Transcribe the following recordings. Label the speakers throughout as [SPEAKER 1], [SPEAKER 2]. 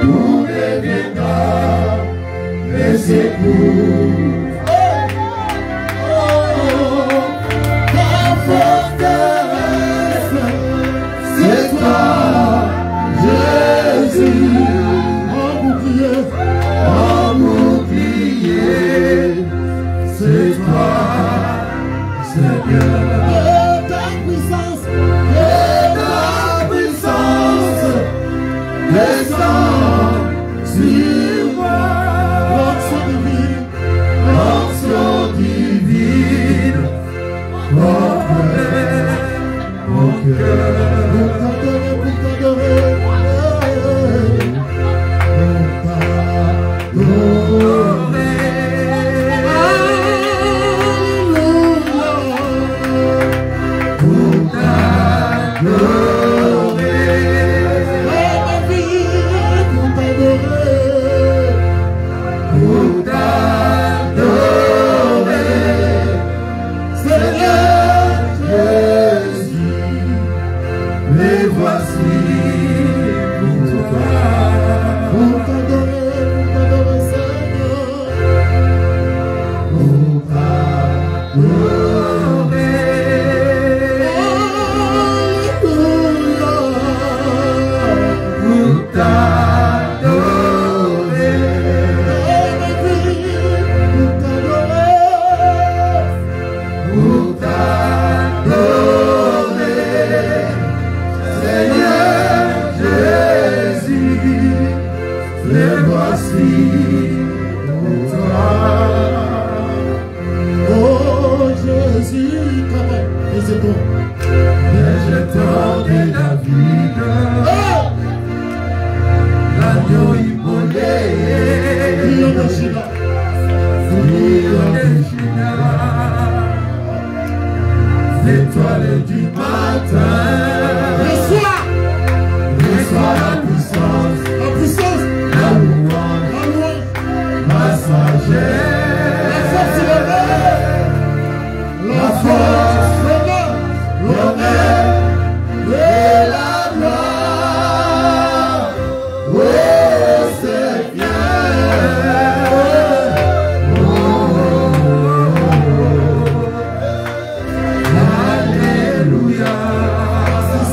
[SPEAKER 1] Tout deviendra, mais c'est pour végétaux de David, l'agneau immolé, l'étoile du matin, reçois la puissance, la louange, la sagesse, la force, l'honneur et la gloire. Oh Seigneur, alléluia,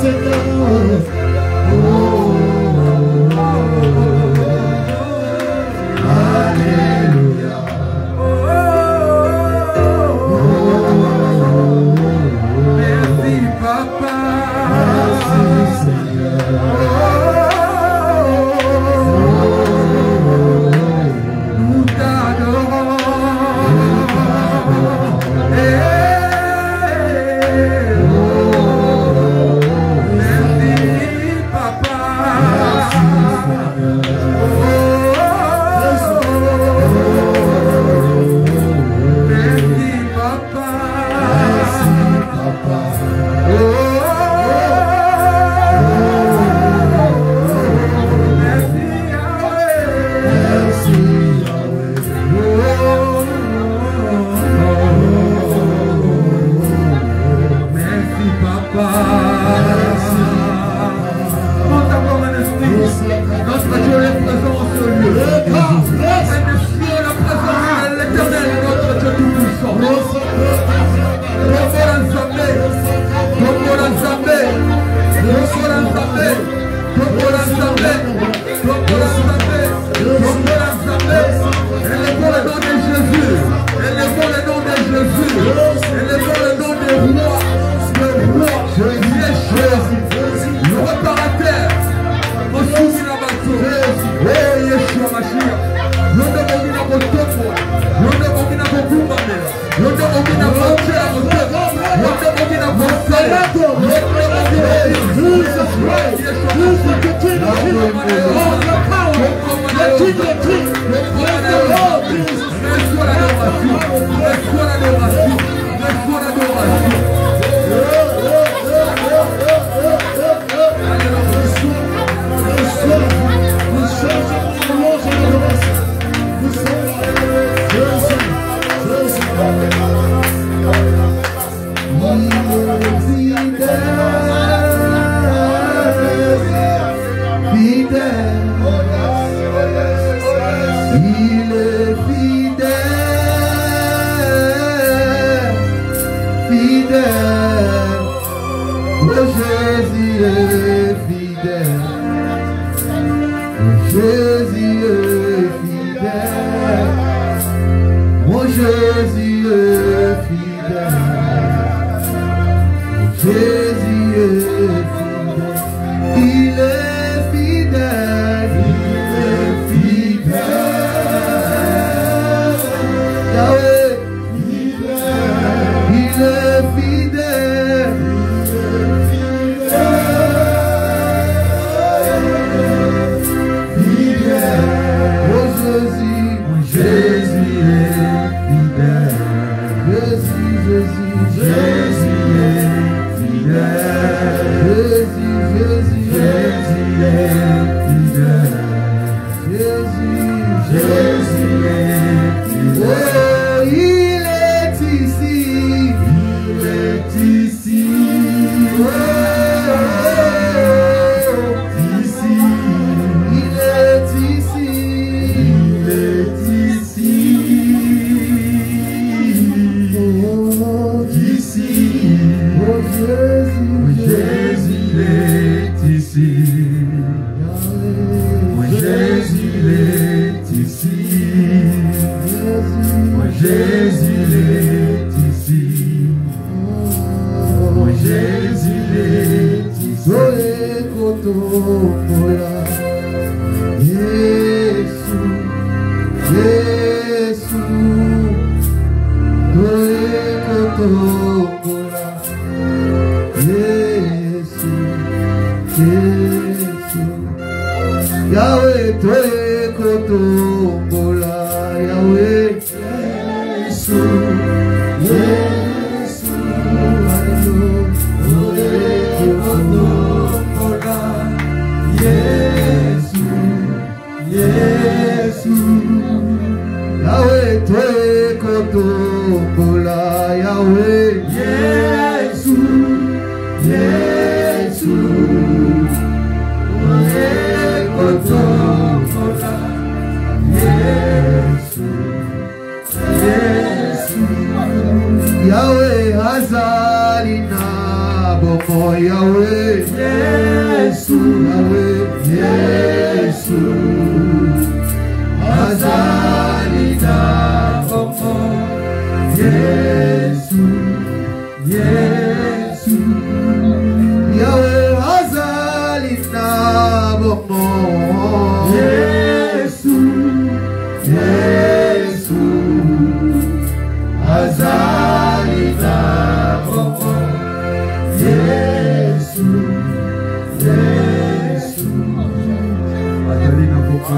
[SPEAKER 1] Seigneur. Alléluia. Merci Papa. Merci Seigneur. Nous t'adorons. Merci Papa. Notre Dieu est présent en ce lieu. Respire la présence de l'Éternel, notre Dieu tout-puissant. Élevons le nom de Jésus. Élevons le nom de Jésus. Élevons le nom des rois. Le roi, Yeshua, le réparateur. Yeshua Mashiach, Yondo Bogina Botopo, Yondo Bogina Bogumane, Yondo Bogina Botea, Yondo Bogina Botea, Jesus Christ, Jesus the King of Kings, all the power, the King of Kings, the Lord Jesus. Reçois l'adoration, reçois l'adoration, reçois l'adoration. Yeah.
[SPEAKER 2] Yesu Yahweh toyekotombola Yahweh Yesu Yesu toyekotombola Yesu Yesu Yahweh toyekotombola Yahweh Yesu Yesu toyekotombola Yesu Yesu Yahweh azali na bomo Yahweh Yesu Yahweh Yesu azali na bomo Yesu Yesu Yahweh azali na bomo Yesu Yesu azali na bomo Yesu Yesu azali na bomo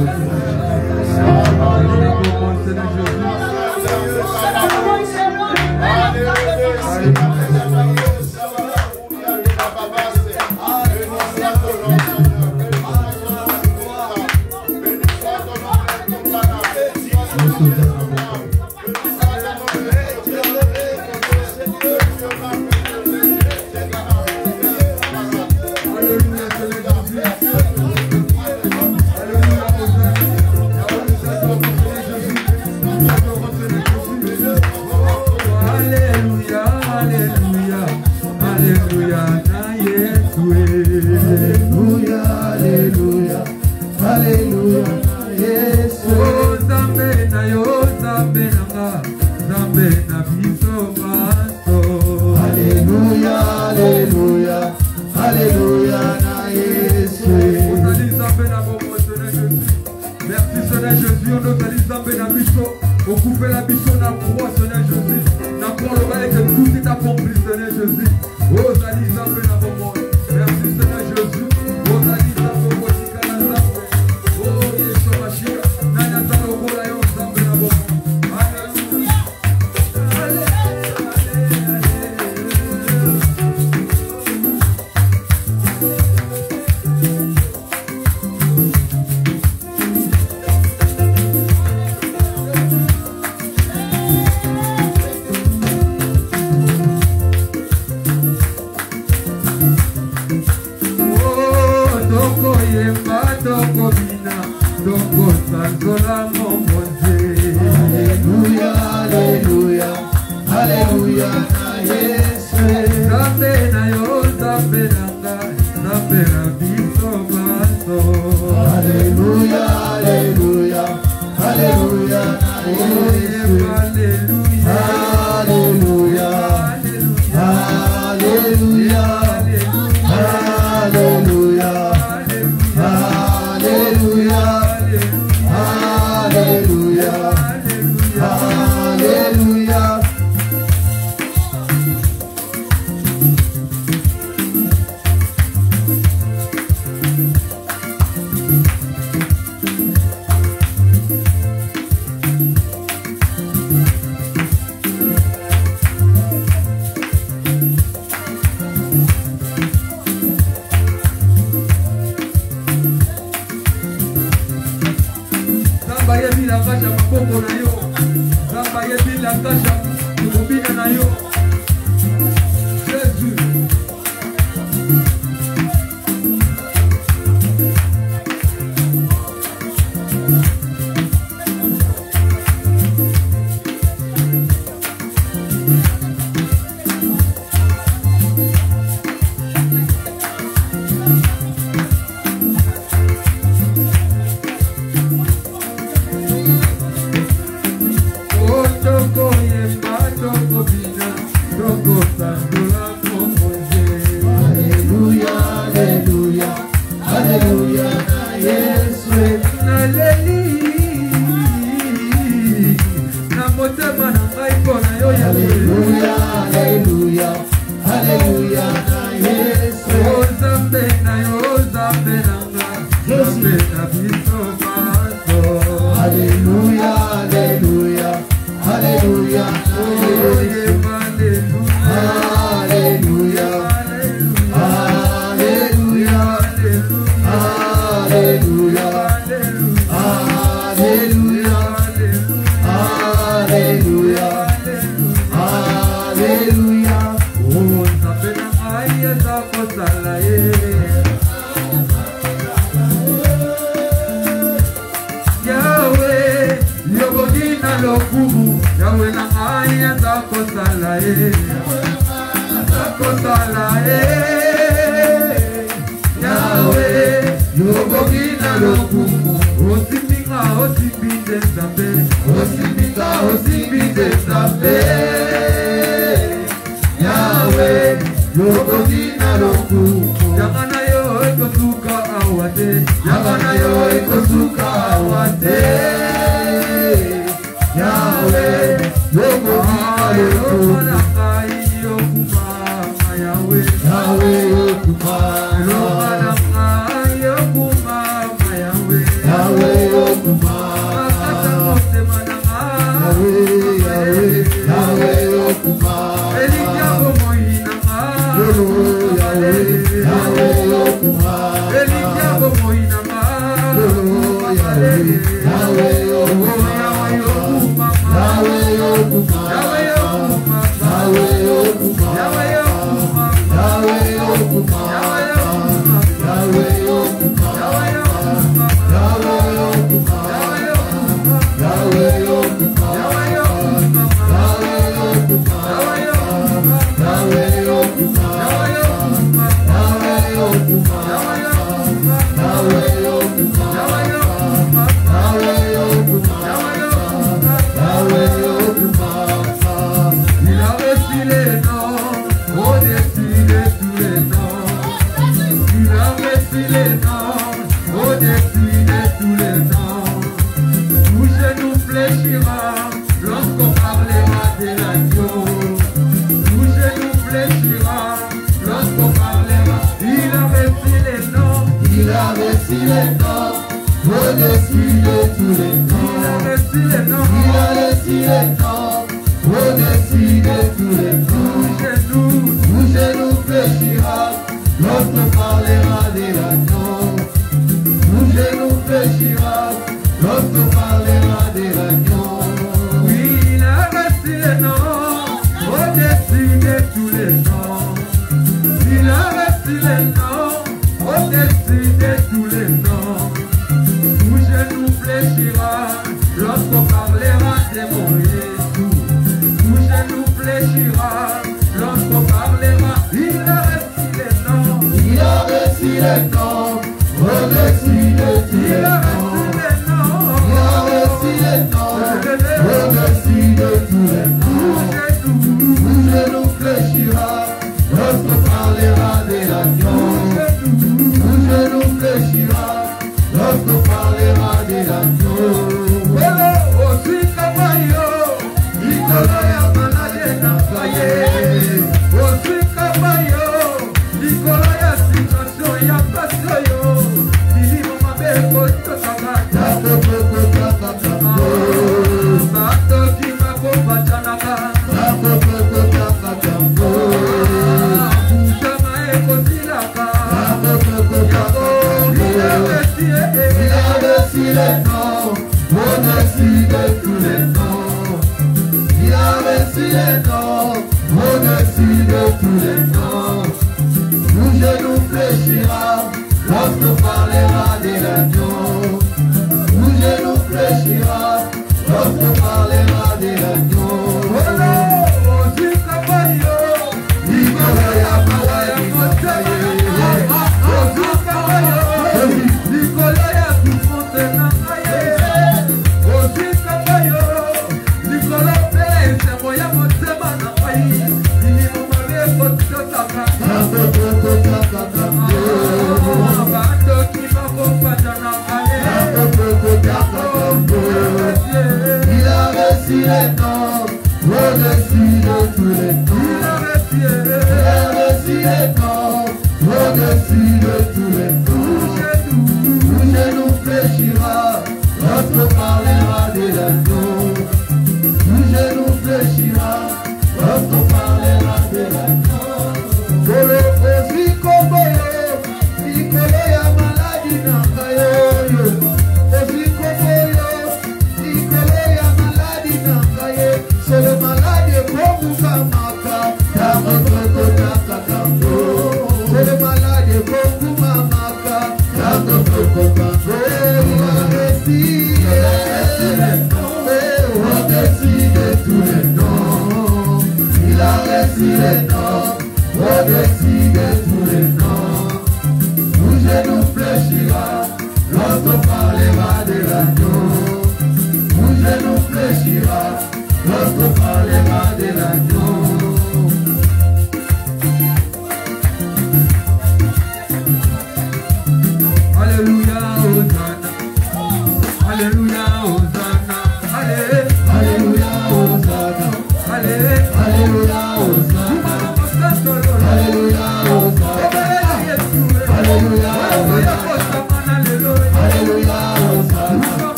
[SPEAKER 2] C'est le malade pour vous faire matin.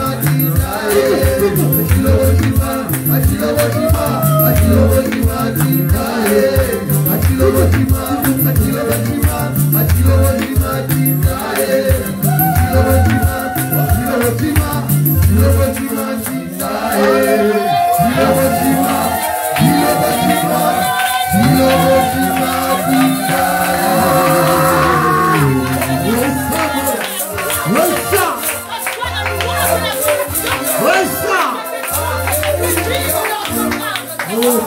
[SPEAKER 2] Ati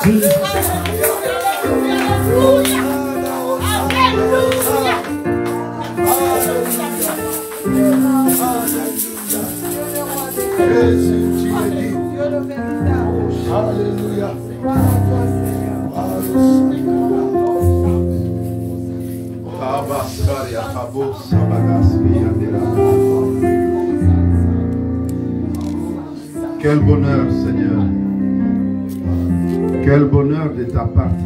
[SPEAKER 3] Quel bonheur, Seigneur. Quel bonheur de t'appartenir.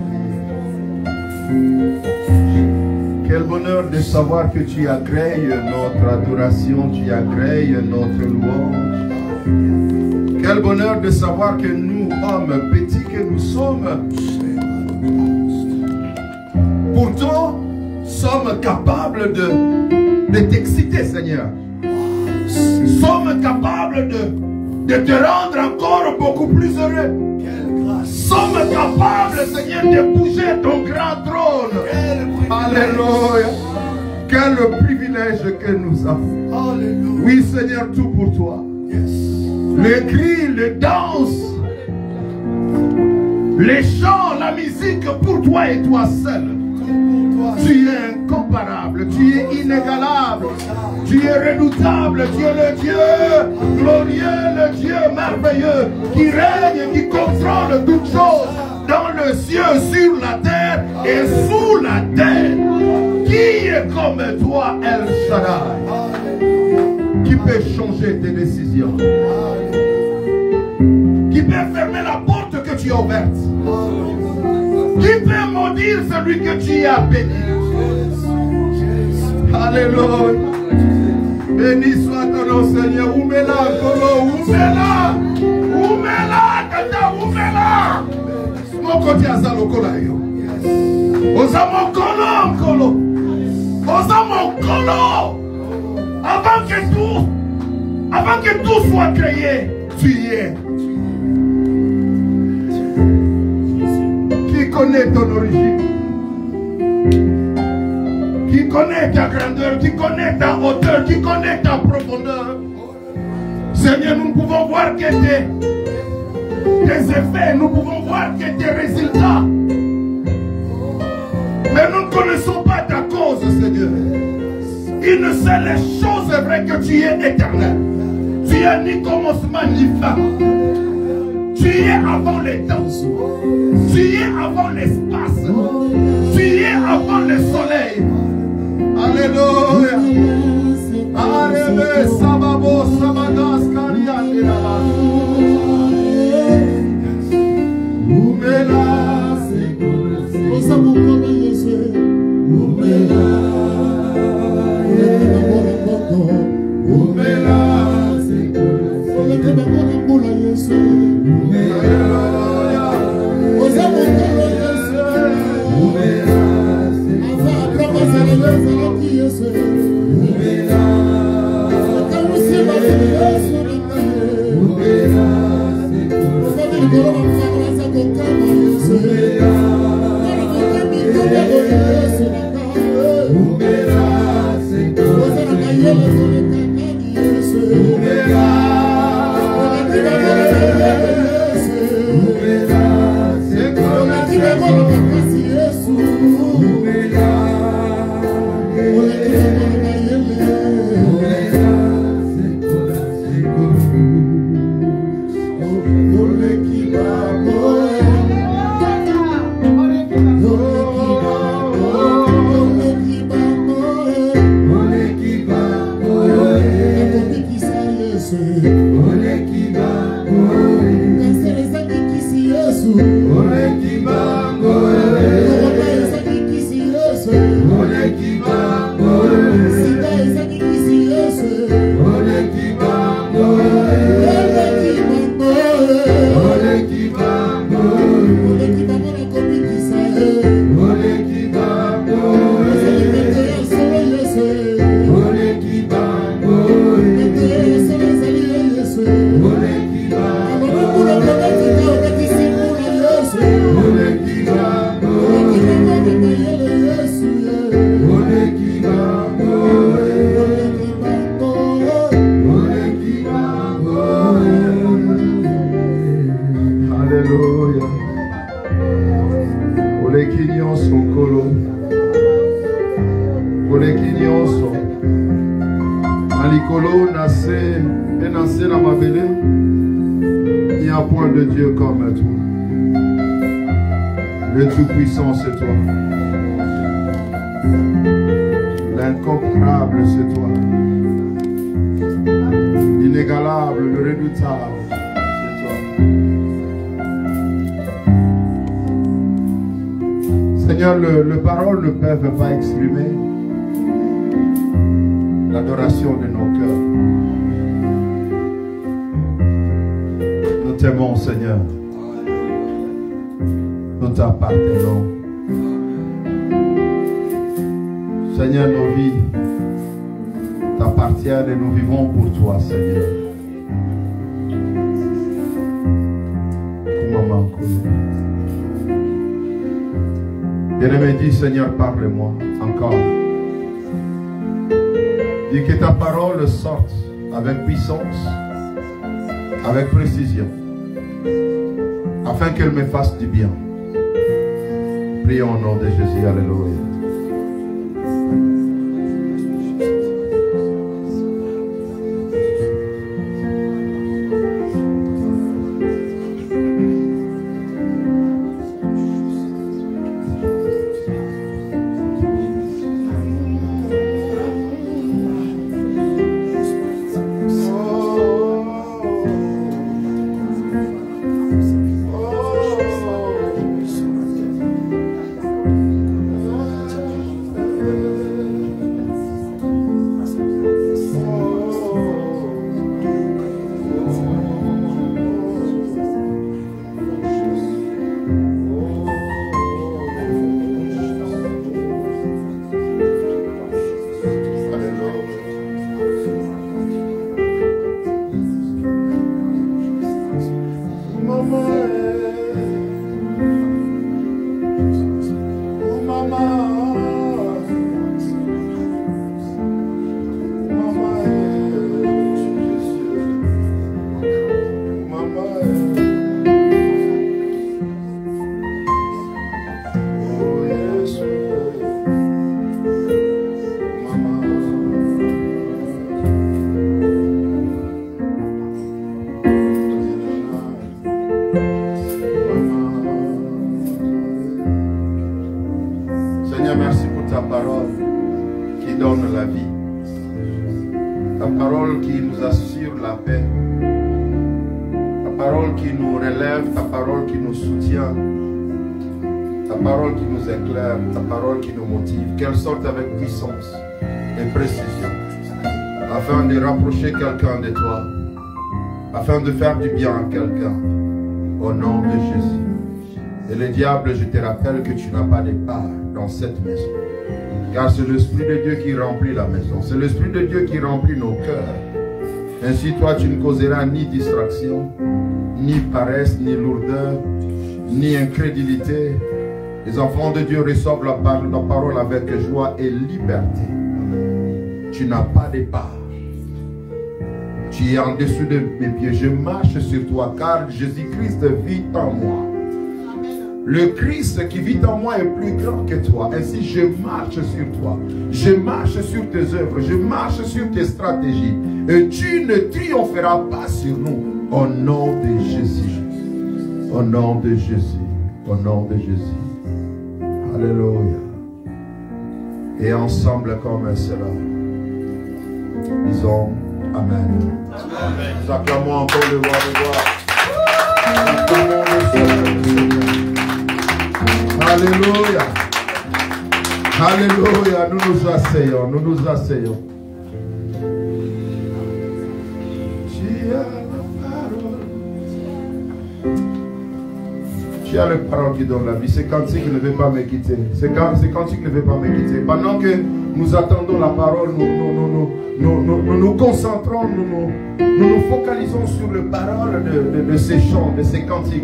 [SPEAKER 3] Quel bonheur de savoir que tu agrées notre adoration, tu agrées notre louange. Quel bonheur de savoir que nous, hommes petits que nous sommes, pourtant, sommes capables de t'exciter, Seigneur. Sommes capables de te rendre encore beaucoup plus heureux. Sommes capables, Seigneur, de bouger ton grand trône. Alléluia. Quel privilège que nous avons. Alléluia. Oui, Seigneur, tout pour toi. Les cris, les danses, les chants, la musique pour toi et toi seul. Tu es incomparable, tu es inégalable, tu es redoutable, tu es le Dieu glorieux, le Dieu merveilleux, qui règne, qui contrôle toutes choses dans le ciel, sur la terre et sous la terre. Qui est comme toi, El Shaddai? Qui peut changer tes décisions? Qui peut fermer la porte que tu as ouverte? Qui peut maudire celui que tu as béni? Alléluia. Béni soit ton nom, Seigneur. Oumela, Kolo, Oumela. Oumela, Kata, Oumela. Mon côté à Zalokola. Osa mon Kolo, Kolo. Osa mon Kolo. Avant que tout soit créé, tu y es. Qui connaît ton origine? Qui connaît ta grandeur? Qui connaît ta hauteur? Qui connaît ta profondeur? Seigneur, nous pouvons voir que tes effets, nous pouvons voir que tes résultats. Mais nous ne connaissons pas ta cause, Seigneur. Une seule chose est vrai, que tu es éternel. Tu es ni commencement ni fin. Tu es avant les temps. Tu es avant l'espace. Tu es avant le soleil. Alléluia. Alléluia. Sababo, sabagas, kariandira. Oumela. Oumela.
[SPEAKER 4] Yes.
[SPEAKER 3] Nicolo nassé et nassé dans ma belé. Il n'y a point de Dieu comme toi. Le Tout-Puissant, c'est toi. L'incomparable, c'est toi. L'inégalable, le redoutable, c'est toi. Seigneur, le parole ne peuvent pas exprimer l'adoration de nos cœurs. Nous t'aimons, Seigneur. Nous t'appartenons. Seigneur, nos vies t'appartiennent et nous vivons pour toi, Seigneur. Bien-aimé, dis, Seigneur, parle-moi encore. Dis que ta parole sorte avec puissance, avec précision, afin qu'elle me fasse du bien. Prions au nom de Jésus. Alléluia. Ta parole qui nous motive, qu'elle sorte avec puissance et précision, afin de rapprocher quelqu'un de toi, afin de faire du bien à quelqu'un, au nom de Jésus. Et le diable, je te rappelle que tu n'as pas de part dans cette maison, car c'est l'Esprit de Dieu qui remplit la maison, c'est l'Esprit de Dieu qui remplit nos cœurs. Ainsi toi tu ne causeras ni distraction, ni paresse, ni lourdeur, ni incrédulité. Les enfants de Dieu reçoivent la parole avec joie et liberté. Tu n'as pas de part. Tu es en dessous de mes pieds. Je marche sur toi car Jésus-Christ vit en moi. Le Christ qui vit en moi est plus grand que toi. Ainsi je marche sur toi. Je marche sur tes œuvres. Je marche sur tes stratégies. Et tu ne triompheras pas sur nous. Au nom de Jésus. Au nom de Jésus. Au nom de Jésus. Alléluia. Et ensemble comme un seul homme, disons Amen. Amen. Nous acclamons encore le roi de gloire. Alléluia. Alléluia. Nous nous asseyons. Nous nous asseyons. Tu as le parole qui donne la vie. C'est cantique qui ne veut pas me quitter. C'est cantique qui ne veut pas me quitter. Pendant que nous attendons la parole, nous nous concentrons, nous nous focalisons sur le parole de ces chants, de ces cantiques.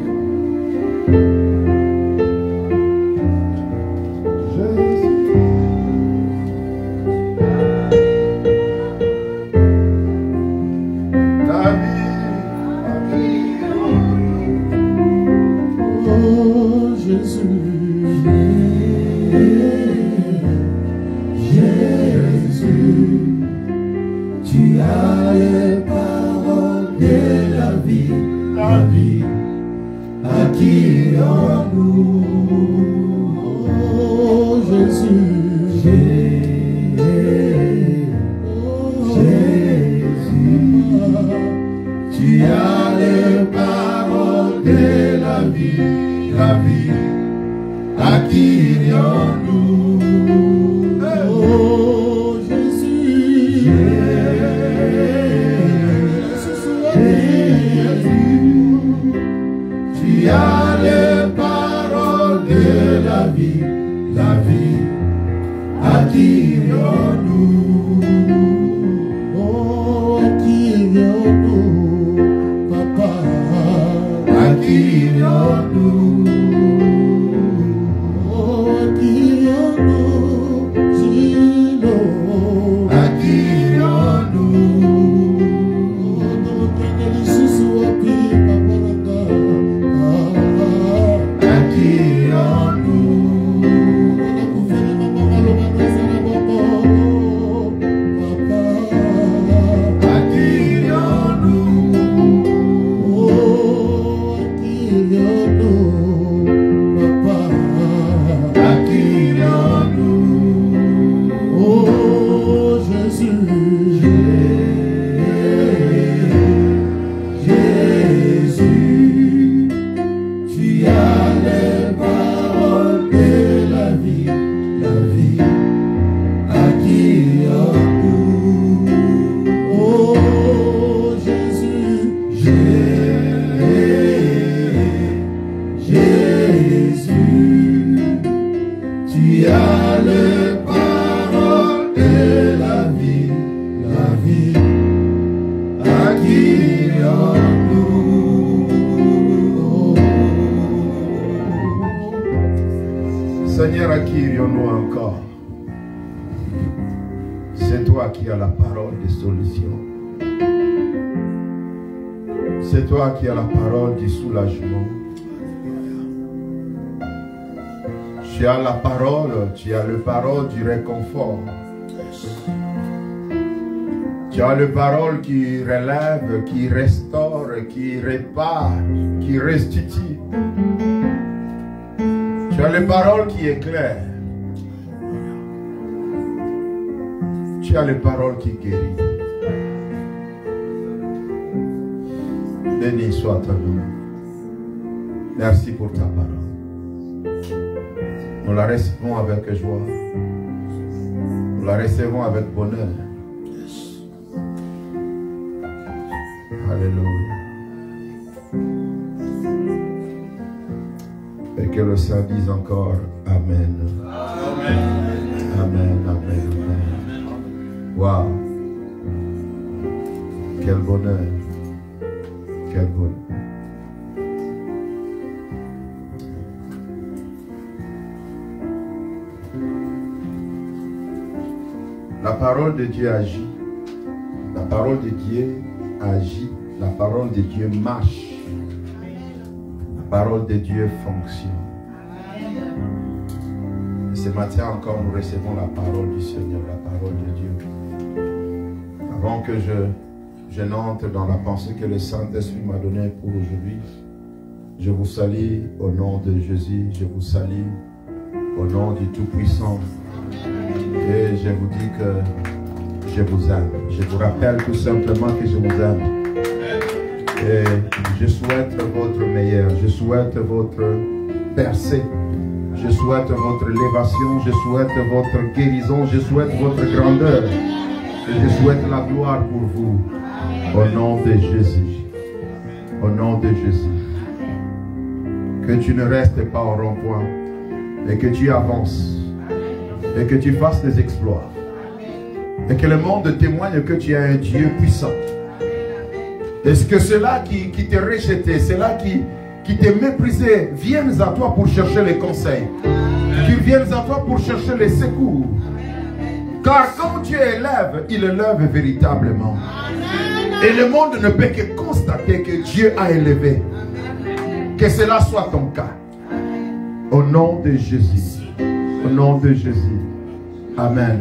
[SPEAKER 2] Tu as as les paroles de la vie, à qui irions-nous? Oh Jésus, tu as les paroles de la vie, à qui irions-nous? Oh Jésus, tu as les paroles de la vie, à qui irions-nous? Oh, à qui irions-nous, papa? À qui irions-nous? Oh, à qui irions-nous, Gino? À qui irions-nous? Oh, quel Isusu api, papa, à qui irions-nous? Seigneur, à qui irions-nous encore? C'est toi qui as la parole des solutions. C'est toi qui as la parole du soulagement. Tu as la parole, tu as le parole du réconfort. Tu as le parole qui relève, qui restaure, qui répare, qui restitue. Tu as les paroles qui éclairent. Tu as les paroles qui guérissent. Béni soit ton nom. Merci pour ta parole. Nous la recevons avec joie. Nous la recevons avec bonheur. Alléluia. Et que le Saint dise encore Amen. Amen. Amen, amen, amen. Waouh. Quel bonheur. Quel bonheur. La parole de Dieu agit. La parole de Dieu agit. La parole de Dieu marche. La parole de Dieu fonctionne. Et ce matin encore, nous recevons la parole du Seigneur, la parole de Dieu. Avant que je n'entre dans la pensée que le Saint-Esprit m'a donnée pour aujourd'hui, je vous salue au nom de Jésus, je vous salue au nom du Tout-Puissant. Et je vous dis que je vous aime. Je vous rappelle tout simplement que je vous aime. Et je souhaite votre meilleur. Je souhaite votre percée. Je souhaite votre élévation. Je souhaite votre guérison. Je souhaite votre grandeur. Et je souhaite la gloire pour vous. Au nom de Jésus. Au nom de Jésus. Que tu ne restes pas au rond-point. Et que tu avances. Et que tu fasses des exploits. Et que le monde témoigne que tu es un Dieu puissant. Est-ce que ceux-là qui te rejetaient, ceux-là qui te méprisaient, viennent à toi pour chercher les conseils. Qu'ils viennent à toi pour chercher les secours. Car quand tu élèves, il élève véritablement. Et le monde ne peut que constater que Dieu a élevé. Que cela soit ton cas. Au nom de Jésus. Au nom de Jésus. Amen.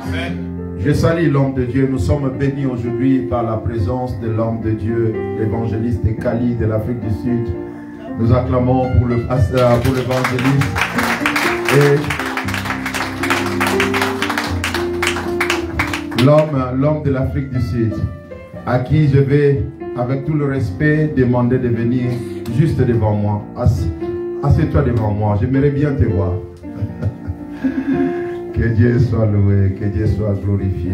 [SPEAKER 2] Amen. Je salue l'homme de Dieu. Nous sommes bénis aujourd'hui par la présence de l'homme de Dieu, l'évangéliste Kali de l'Afrique du Sud. Nous acclamons pour le pasteur, pour l'évangéliste. Et l'homme de l'Afrique du Sud, à qui je vais, avec tout le respect, demander de venir juste devant moi. Assieds-toi devant moi, j'aimerais bien te voir. Que Dieu soit loué, que Dieu soit glorifié.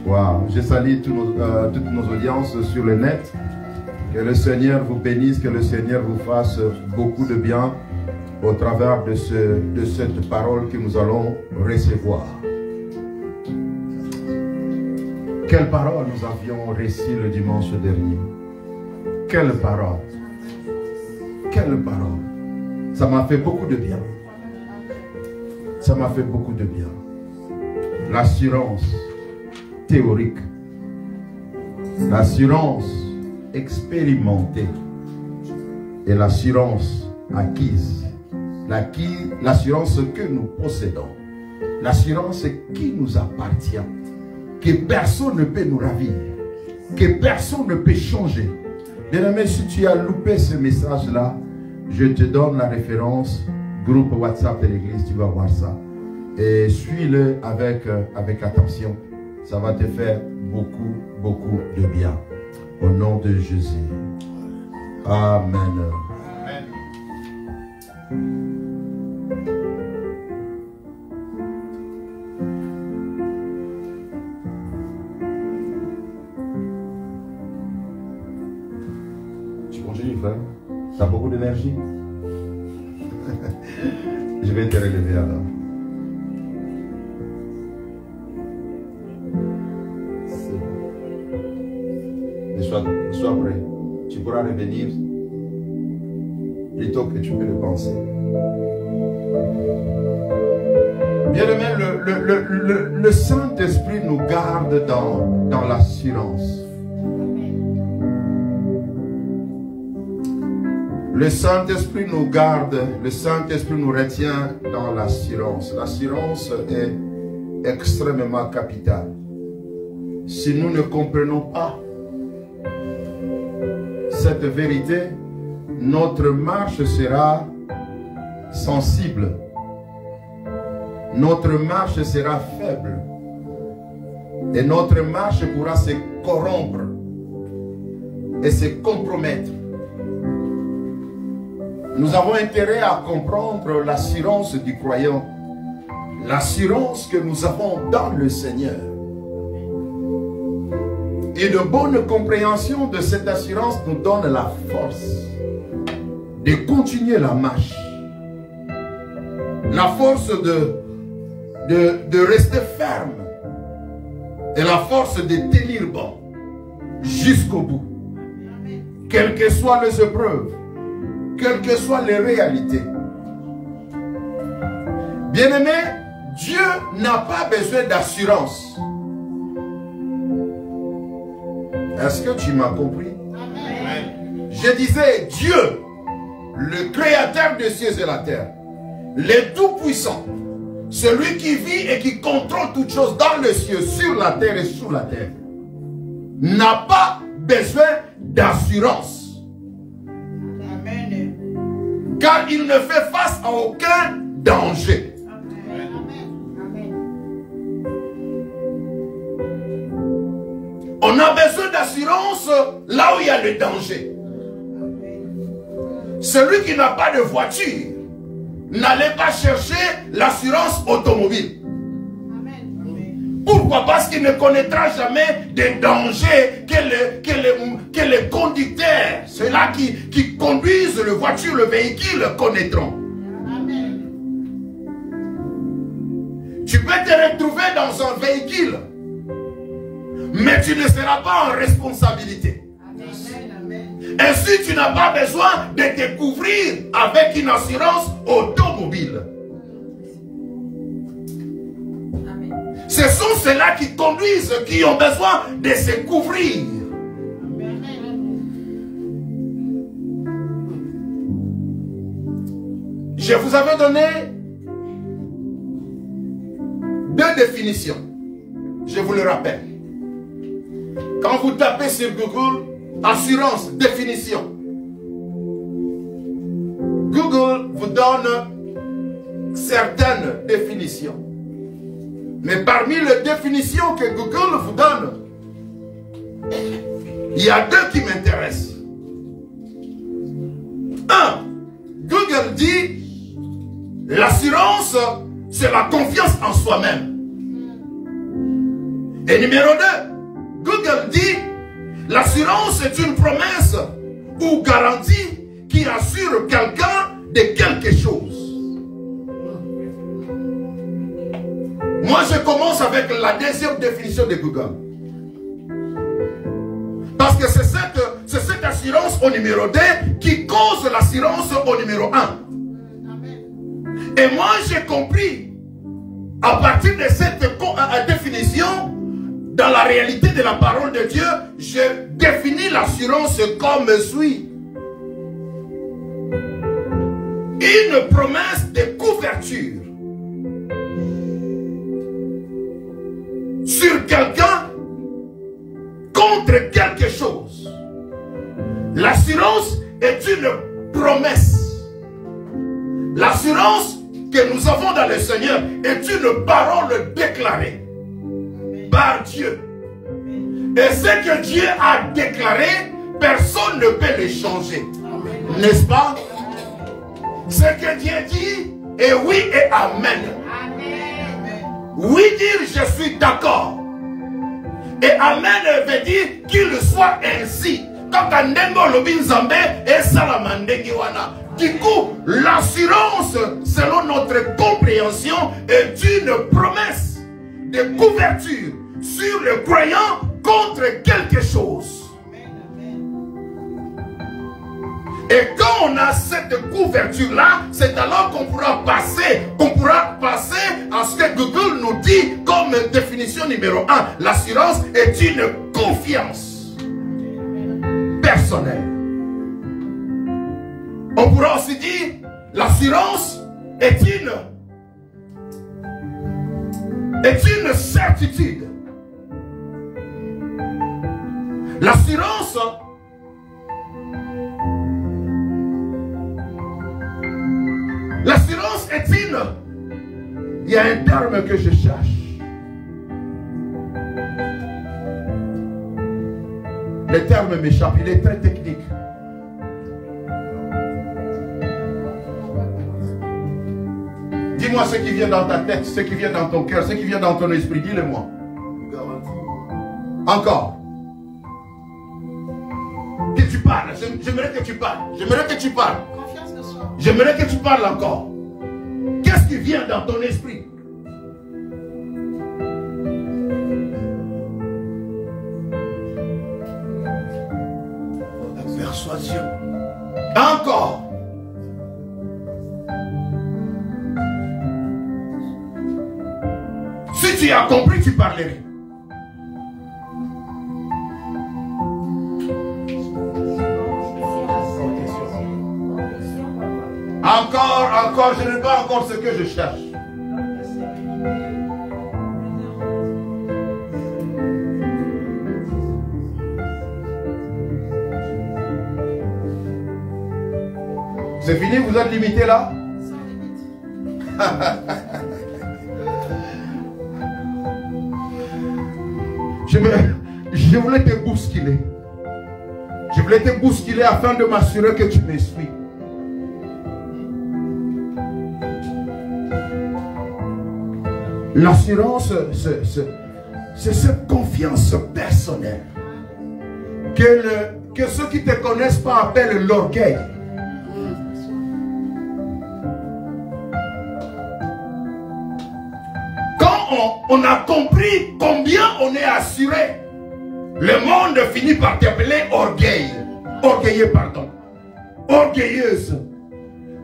[SPEAKER 2] Wow. Je salue toutes nos audiences sur le net. Que le Seigneur vous bénisse, que le Seigneur vous fasse beaucoup de bien au travers de cette parole que nous allons recevoir. Quelle parole nous avions reçue le dimanche dernier? Quelle parole? Quelle parole? Ça m'a fait beaucoup de bien. Ça m'a fait beaucoup de bien. L'assurance théorique, l'assurance expérimentée et l'assurance acquise. L'assurance que nous possédons. L'assurance qui nous appartient. Que personne ne peut nous ravir. Que personne ne peut changer. Bien-aimé, si tu as loupé ce message-là, je te donne la référence. Groupe WhatsApp de l'église, tu vas voir ça. Et suis-le avec attention. Ça va te faire beaucoup, beaucoup de bien. Au nom de Jésus. Amen. Amen. Tu continues, frère? Tu as beaucoup d'énergie? Je vais te relever alors. Sois prêt. Tu pourras revenir plutôt que tu peux le penser. Bien-aimé, le Saint-Esprit nous garde dans l'assurance. Le Saint-Esprit nous garde, le Saint-Esprit nous retient dans l'assurance. L'assurance est extrêmement capitale. Si nous ne comprenons pas cette vérité, notre marche sera sensible. Notre marche sera faible. Et notre marche pourra se corrompre et se compromettre. Nous avons intérêt à comprendre l'assurance du croyant, l'assurance que nous avons dans le Seigneur. Et de bonne compréhension de cette assurance nous donne la force de continuer la marche. La force de rester ferme. Et la force de tenir bon jusqu'au bout. Quelles que soient les épreuves. Quelles que soient les réalités. Bien-aimé, Dieu n'a pas besoin d'assurance. Est-ce que tu m'as compris? Amen. Je disais, Dieu, le créateur des cieux et la terre, le tout-puissant, celui qui vit et qui contrôle toutes choses dans les cieux, sur la terre et sous la terre, n'a pas besoin d'assurance. Car il ne fait face à aucun danger. On a besoin d'assurance là où il y a le danger. Celui qui n'a pas de voiture, n'allez pas chercher l'assurance automobile. Pourquoi? Parce qu'il ne connaîtra jamais des dangers que les conducteurs, ceux-là qui conduisent la voiture, le véhicule, connaîtront. Amen. Tu peux te retrouver dans un véhicule, mais tu ne seras pas en responsabilité. Amen. Ainsi, tu n'as pas besoin de te couvrir avec une assurance automobile. Ce sont ceux-là qui conduisent, qui ont besoin de se couvrir. Je vous avais donné deux définitions. je vous le rappelle. Quand vous tapez sur Google, assurance, définition, Google vous donne certaines définitions. Mais parmi les définitions que Google vous donne, il y a deux qui m'intéressent. Un, Google dit, l'assurance, c'est la confiance en soi-même. Et numéro 2, Google dit, l'assurance est une promesse ou garantie qui assure quelqu'un de quelque chose. Moi, je commence avec la deuxième définition de Google. Parce que c'est cette assurance au numéro 2 qui cause l'assurance au numéro 1. Et moi, j'ai compris, à partir de cette définition, dans la réalité de la parole de Dieu, je définis l'assurance comme suit. Une promesse de couverture sur quelqu'un contre quelque chose. L'assurance est une promesse. L'assurance que nous avons dans le Seigneur est une parole déclarée par Dieu. Et ce que Dieu a déclaré, personne ne peut le changer. N'est-ce pas? Ce que Dieu dit est oui et amen. Oui dire je suis d'accord. Et amen veut dire qu'il soit ainsi. Du coup, l'assurance, selon notre compréhension, est une promesse de couverture sur le croyant contre quelque chose. Et quand on a cette couverture-là, c'est alors qu'on pourra passer à ce que Google nous dit comme définition numéro 1. L'assurance est une confiance personnelle. On pourra aussi dire l'assurance est une certitude. L'assurance est une... Il y a un terme que je cherche. Le terme m'échappe, il est très technique. Dis-moi ce qui vient dans ta tête, ce qui vient dans ton cœur, ce qui vient dans ton esprit, dis-le-moi. Encore. Que tu parles, j'aimerais que tu parles, j'aimerais que tu parles. J'aimerais que tu parles encore. Qu'est-ce qui vient dans ton esprit? La persuasion. Encore. Si tu as compris, tu parlerais. Encore, je n'ai pas encore ce que je cherche. C'est fini, vous êtes limité là? Je voulais te bousculer. Je voulais te bousculer afin de m'assurer que tu me suis. L'assurance, c'est cette confiance personnelle que ceux qui ne te connaissent pas appellent l'orgueil. Quand on a compris combien on est assuré, le monde finit par t'appeler orgueil. Orgueilleux, pardon. Orgueilleuse.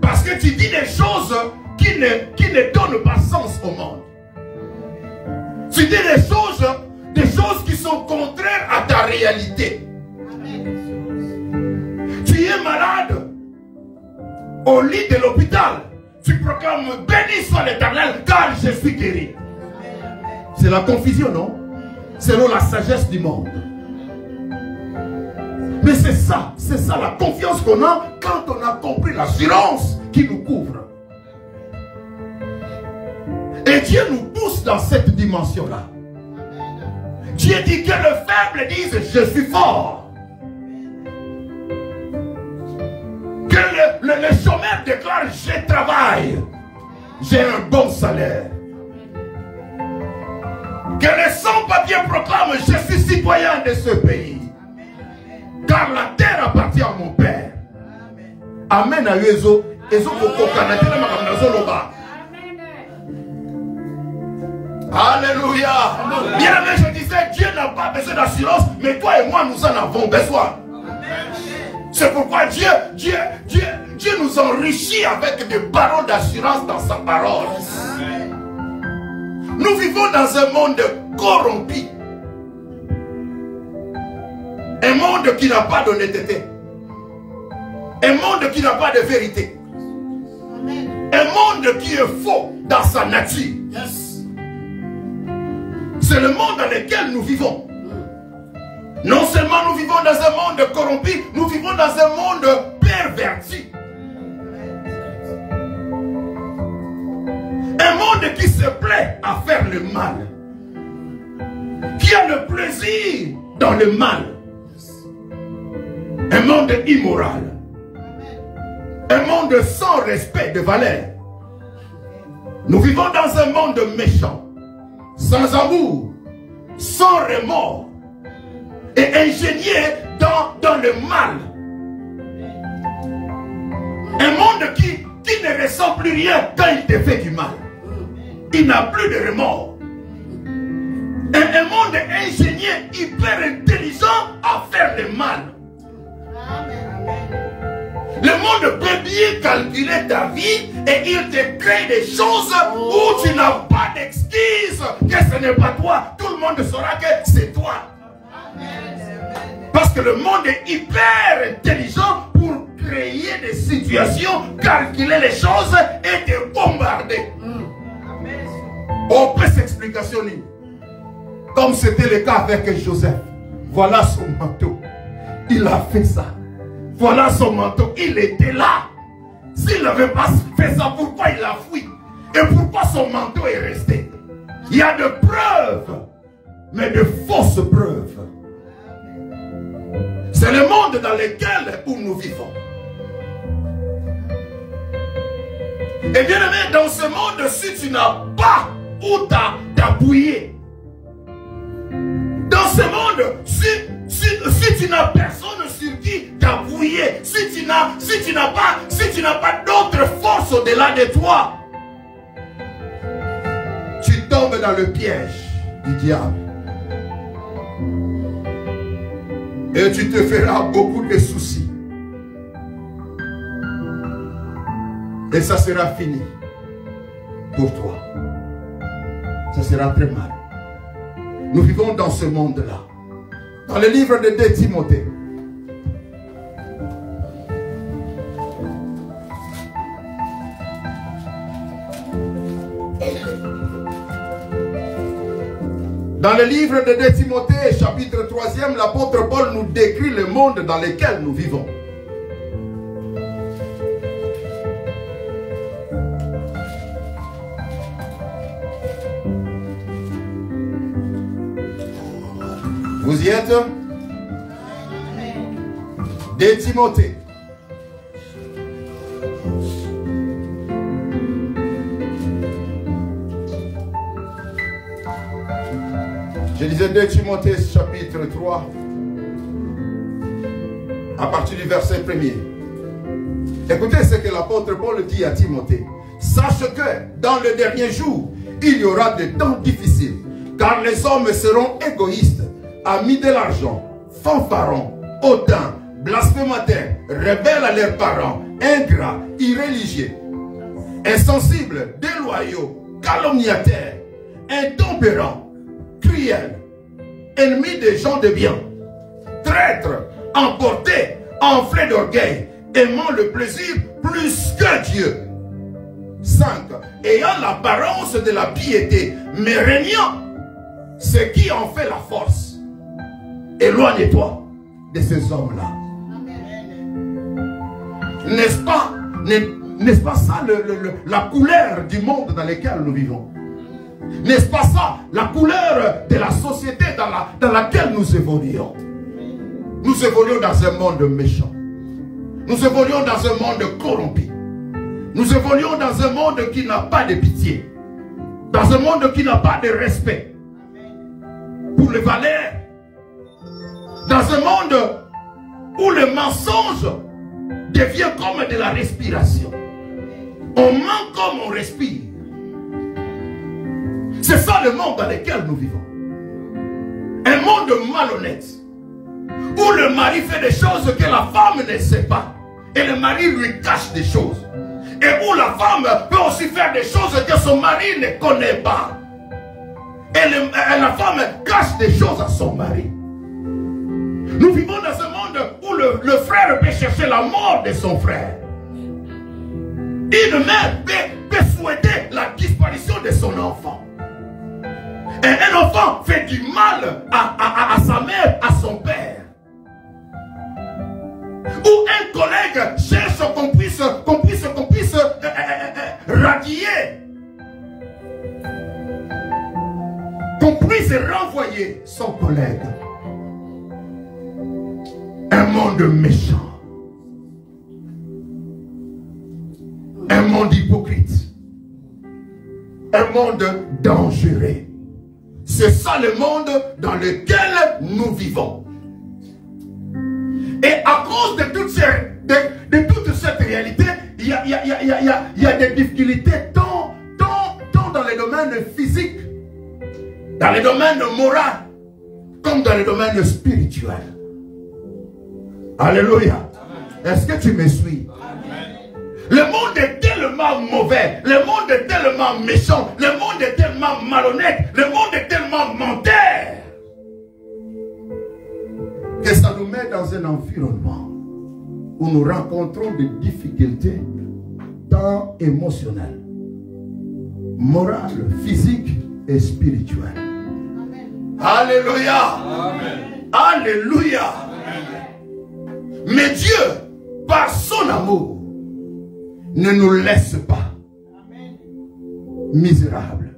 [SPEAKER 2] Parce que tu dis des choses qui ne donnent pas sens au monde. Tu dis des choses qui sont contraires à ta réalité. Tu es malade au lit de l'hôpital. Tu proclames béni soit l'Éternel car je suis guéri. C'est la confusion, non?
[SPEAKER 3] selon la sagesse du monde. Mais c'est ça la confiance qu'on a quand on a compris l'assurance qui nous couvre. Et Dieu nous pousse dans cette dimension-là. Dieu dit que le faible dise je suis fort. Que le chômeur déclare je travaille. J'ai un bon salaire. Que les sans-papiers proclament je suis citoyen de ce pays. Car la terre appartient à mon Père. Amen à Yezo. Alléluia. Bien aimé, je disais, Dieu n'a pas besoin d'assurance, mais toi et moi, nous en avons besoin. C'est pourquoi Dieu nous enrichit avec des paroles d'assurance dans sa parole. Nous vivons dans un monde corrompu. Un monde qui n'a pas d'honnêteté. Un monde qui n'a pas de vérité. Un monde qui est faux dans sa nature. C'est le monde dans lequel nous vivons. Non seulement nous vivons dans un monde corrompu, nous vivons dans un monde perverti. Un monde qui se plaît à faire le mal. Qui a le plaisir dans le mal. Un monde immoral. Un monde sans respect de valeurs. Nous vivons dans un monde méchant. Sans amour. Sans remords. Et ingénié dans le mal. Un monde qui ne ressent plus rien quand il te fait du mal. Il n'a plus de remords. Un monde ingénieux, hyper intelligent à faire le mal. Le monde peut bien calculer ta vie et il te crée des choses où tu n'as pas d'excuse que ce n'est pas toi. Tout le monde saura que c'est toi. Parce que le monde est hyper intelligent pour créer des situations, calculer les choses et te bombarder. On peut s'explication. Comme c'était le cas avec Joseph. Voilà son manteau. Il a fait ça. Voilà son manteau. Il était là. S'il n'avait pas fait ça, pourquoi il a fui? Et pourquoi son manteau est resté? Il y a de preuves, mais de fausses preuves. C'est le monde dans lequel nous vivons. Et bien aimé, dans ce monde, si tu n'as pas où t'appuyer, dans ce monde, si tu n'as personne sur qui t'appuyer, si tu n'as pas d'autres forces au-delà de toi, tu tombes dans le piège du diable. Et tu te feras beaucoup de soucis. Et ça sera fini pour toi. Ça sera très mal. Nous vivons dans ce monde-là. Dans le livre de 2 Timothée. Dans le livre de 2 Timothée, chapitre 3e, l'apôtre Paul nous décrit le monde dans lequel nous vivons. Vous y êtes? 2 Timothée. Je lisais 2 Timothée chapitre 3 à partir du verset 1er. Écoutez ce que l'apôtre Paul dit à Timothée. Sache que dans le dernier jour, il y aura des temps difficiles, car les hommes seront égoïstes, amis de l'argent, fanfarons, hautains, blasphémateurs, rebelles à leurs parents, ingrats, irréligieux, insensibles, déloyaux, calomniateurs, intempérants, cruels, ennemis des gens de bien, traîtres, emportés, enflés d'orgueil, aimant le plaisir plus que Dieu. 5. Ayant l'apparence de la piété, mais régnant ce qui en fait la force. Éloigne-toi de ces hommes-là. N'est-ce pas ça la couleur du monde dans lequel nous vivons? N'est-ce pas ça la couleur de la société dans laquelle nous évoluons? Nous évoluons dans un monde méchant. Nous évoluons dans un monde corrompu. Nous évoluons dans un monde qui n'a pas de pitié. Dans un monde qui n'a pas de respect pour les valeurs. Dans un monde où le mensonge devient comme de la respiration. On ment comme on respire. C'est ça le monde dans lequel nous vivons. Un monde malhonnête. Où le mari fait des choses que la femme ne sait pas. Et le mari lui cache des choses. Et où la femme peut aussi faire des choses que son mari ne connaît pas. Et la femme cache des choses à son mari. Nous vivons dans un monde où le frère peut chercher la mort de son frère. Une mère peut souhaiter la disparition de son enfant. Et un enfant fait du mal à sa mère, à son père. Ou un collègue cherche qu'on puisse radier, qu'on puisse renvoyer son collègue. Un monde méchant, un monde hypocrite, un monde dangereux. C'est ça le monde dans lequel nous vivons. Et à cause de toute cette réalité, il y a des difficultés tant dans les domaines physiques, dans les domaines moraux, comme dans les domaines spirituels. Alléluia. Est-ce que tu me suis? Le monde est tellement mauvais, le monde est tellement méchant, le monde est tellement malhonnête, le monde est tellement menteur, que ça nous met dans un environnement où nous rencontrons des difficultés tant émotionnelles, morales, physiques et spirituelles. Amen. Alléluia. Amen. Alléluia. Amen. Mais Dieu, par son amour, ne nous laisse pas misérables.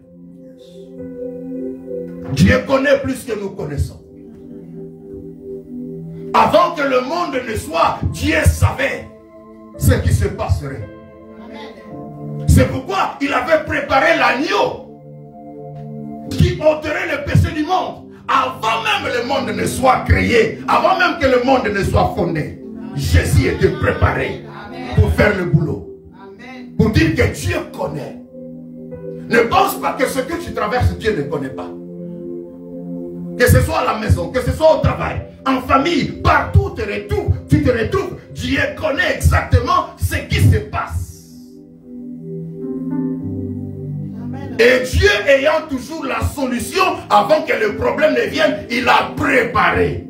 [SPEAKER 3] Dieu connaît plus que nous connaissons. Avant que le monde ne soit, Dieu savait ce qui se passerait. C'est pourquoi il avait préparé l'agneau qui ôterait le péché du monde. Avant même que le monde ne soit créé, avant même que le monde ne soit fondé, Jésus était préparé pour faire le boulot. Pour dire que Dieu connaît. Ne pense pas que ce que tu traverses, Dieu ne connaît pas. Que ce soit à la maison, que ce soit au travail, en famille, partout tu te retrouves, Dieu connaît exactement ce qui se passe. Amen. Et Dieu ayant toujours la solution avant que le problème ne vienne, il a préparé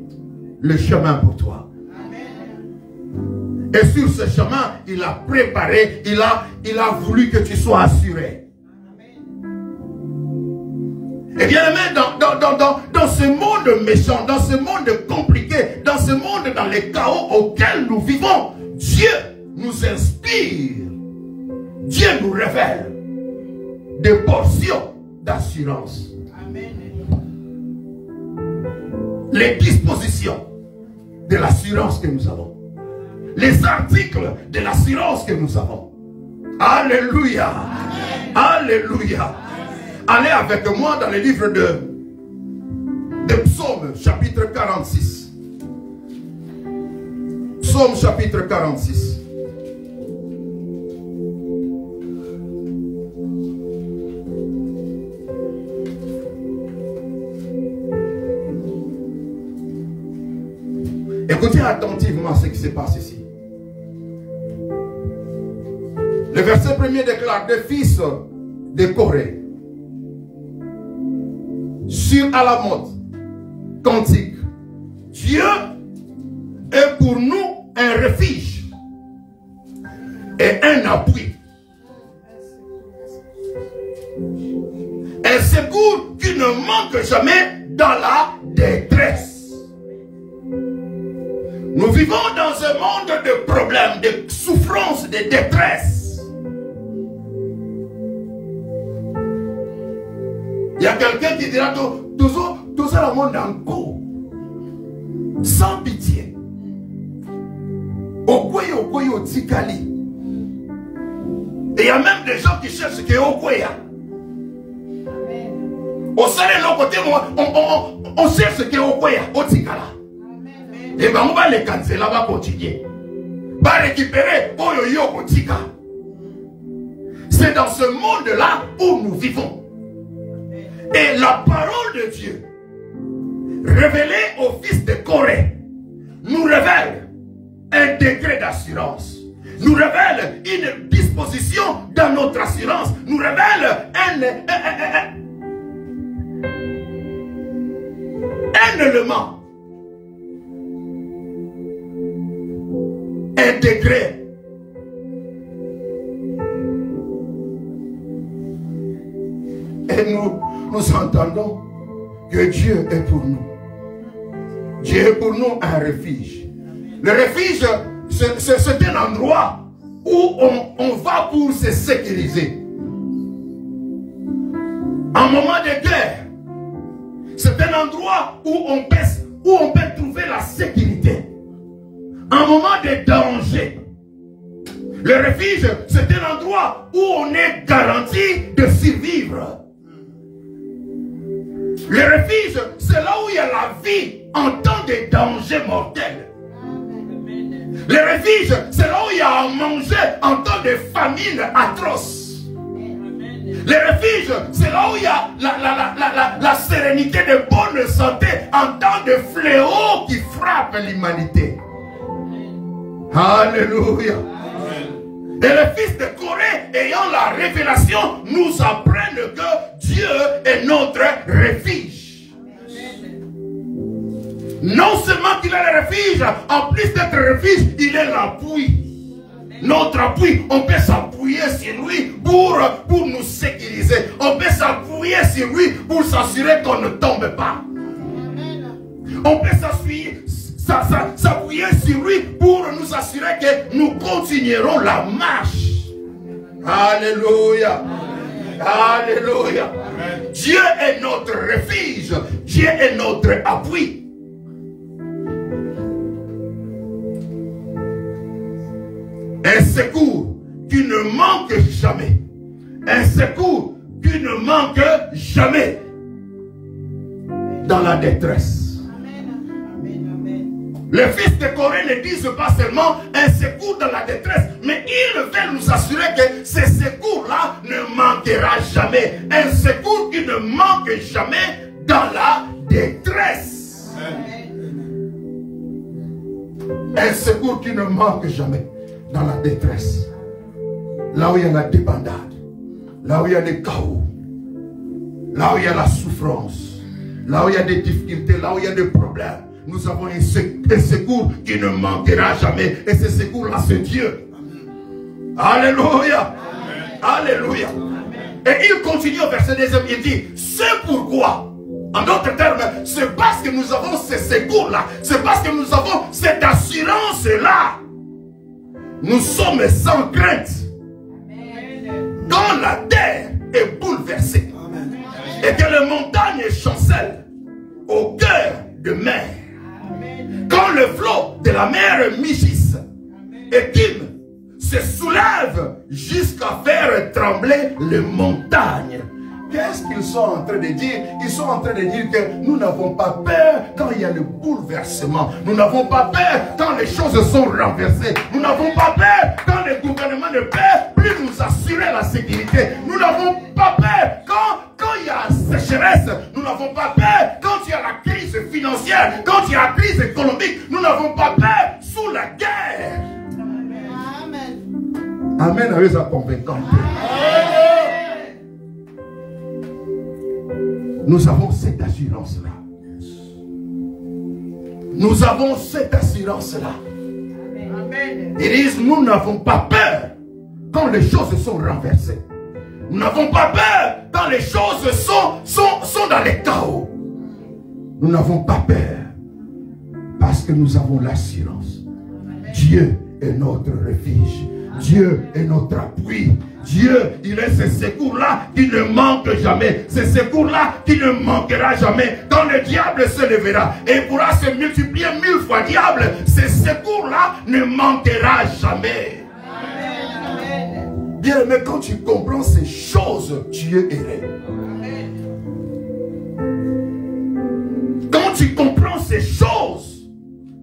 [SPEAKER 3] le chemin pour toi. Amen. Et sur ce chemin, il a préparé, il a voulu que tu sois assuré. Et bien aimé, dans ce monde méchant, dans ce monde compliqué, dans ce monde dans les chaos auxquels nous vivons, Dieu nous inspire, Dieu nous révèle des portions d'assurance. Les dispositions de l'assurance que nous avons, les articles de l'assurance que nous avons. Alléluia. Amen. Alléluia. Allez avec moi dans le livre de Psaume, chapitre 46. Psaume, chapitre 46. Écoutez attentivement ce qui se passe ici. Le verset premier déclare: des fils de Corée, sur Alamot, cantique. Dieu est pour nous un refuge et un appui, un secours qui ne ne manque jamais dans la détresse. Nous vivons dans un monde de problèmes, de souffrances, de détresse. Il y a quelqu'un qui dira tout ça le monde en cours, sans pitié. Okoye otikali. Et il y a même des gens qui cherchent que Okoya. Au salaire de l'autre côté, on cherche que Okoya, Otikala. Et bien on va les canceller, on va continuer. On va récupérer Oyoyo Otika. C'est dans ce monde-là où nous vivons. Et la parole de Dieu, révélée au fils de Corée, nous révèle un degré d'assurance. Nous révèle une disposition dans notre assurance. Nous révèle un élément. Un degré. Et nous entendons que Dieu est pour nous. Dieu est pour nous un refuge. Le refuge, c'est un endroit où on va pour se sécuriser. En moment de guerre, c'est un endroit où on peut trouver la sécurité. En moment de danger, le refuge, c'est un endroit où on est garanti de survivre. Le refuge, c'est là où il y a la vie en temps de danger mortel. Le refuge, c'est là où il y a à manger en temps de famine atroce. Le refuge, c'est là où il y a la sérénité de bonne santé en temps de fléau qui frappe l'humanité. Alléluia. Et les fils de Corée, ayant la révélation, nous apprennent que Dieu est notre refuge. Non seulement qu'il est le refuge, en plus d'être refuge, il est l'appui. Notre appui, on peut s'appuyer sur lui pour nous sécuriser. On peut s'appuyer sur lui pour s'assurer qu'on ne tombe pas. On peut s'appuyer sur lui pour nous assurer que nous continuerons la marche. Alléluia. Alléluia. Dieu est notre refuge. Dieu est notre appui. Un secours qui ne manque jamais. Un secours qui ne manque jamais dans la détresse. Les fils de Corée ne disent pas seulement un secours dans la détresse, mais ils veulent nous assurer que ce secours-là ne manquera jamais. Un secours qui ne manque jamais dans la détresse. Un secours qui ne manque jamais dans la détresse. Là où il y a la débandade, là où il y a des chaos, là où il y a la souffrance, là où il y a des difficultés, là où il y a des problèmes. Nous avons un secours qui ne manquera jamais. Et ce secours-là, c'est Dieu. Alléluia. Alléluia. Et il continue au verset 2, il dit, c'est pourquoi, en d'autres termes, c'est parce que nous avons ce secours-là, c'est parce que nous avons cette assurance-là. Nous sommes sans crainte. Quand la terre est bouleversée et que les montagnes chancellent au cœur de mer, quand le flot de la mer mugisse et Kim se soulève jusqu'à faire trembler les montagnes. Qu'est-ce qu'ils sont en train de dire? Ils sont en train de dire que nous n'avons pas peur quand il y a le bouleversement. Nous n'avons pas peur quand les choses sont renversées. Nous n'avons pas peur quand le gouvernement ne peut plus nous assurer la sécurité. Nous n'avons pas peur quand il y a sécheresse. Nous n'avons pas peur quand il y a la crise financière, quand il y a la crise économique. Nous n'avons pas peur sous la guerre. Amen. Amen avec sa convaincante. Nous avons cette assurance-là. Nous avons cette assurance-là. Ils disent, nous n'avons pas peur quand les choses sont renversées. Nous n'avons pas peur quand les choses sont dans les chaos. Nous n'avons pas peur parce que nous avons l'assurance. Dieu est notre refuge. Dieu est notre appui. Dieu, il est ce secours-là qui ne manque jamais. Ce secours-là qui ne manquera jamais. Quand le diable se lèvera et pourra se multiplier 1000 fois diable, ce secours-là ne manquera jamais. Bien aimé, quand tu comprends ces choses, tu es heureux. Quand tu comprends ces choses,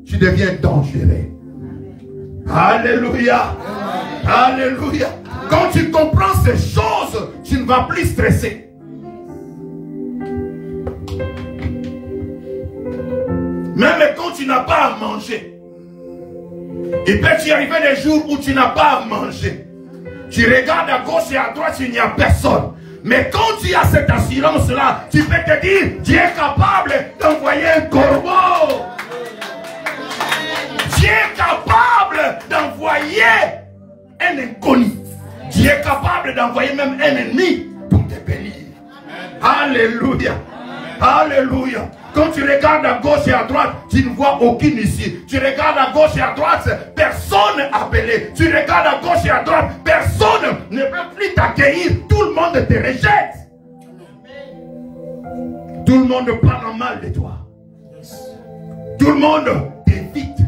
[SPEAKER 3] tu deviens dangereux. Alléluia. Alléluia. Quand tu comprends ces choses, tu ne vas plus stresser. Même quand tu n'as pas à manger, il peut t'y arriver des jours où tu n'as pas à manger. Tu regardes à gauche et à droite, il n'y a personne. Mais quand tu as cette assurance-là, tu peux te dire, Dieu est capable d'envoyer un corbeau. Dieu est capable d'envoyer un inconnu. Dieu est capable d'envoyer même un ennemi pour te bénir. Alléluia. Alléluia. Quand tu regardes à gauche et à droite, tu ne vois aucune issue. Tu regardes à gauche et à droite, personne appelé. Tu regardes à gauche et à droite, personne ne peut plus t'accueillir. Tout le monde te rejette. Tout le monde parle mal de toi. Tout le monde t'évite.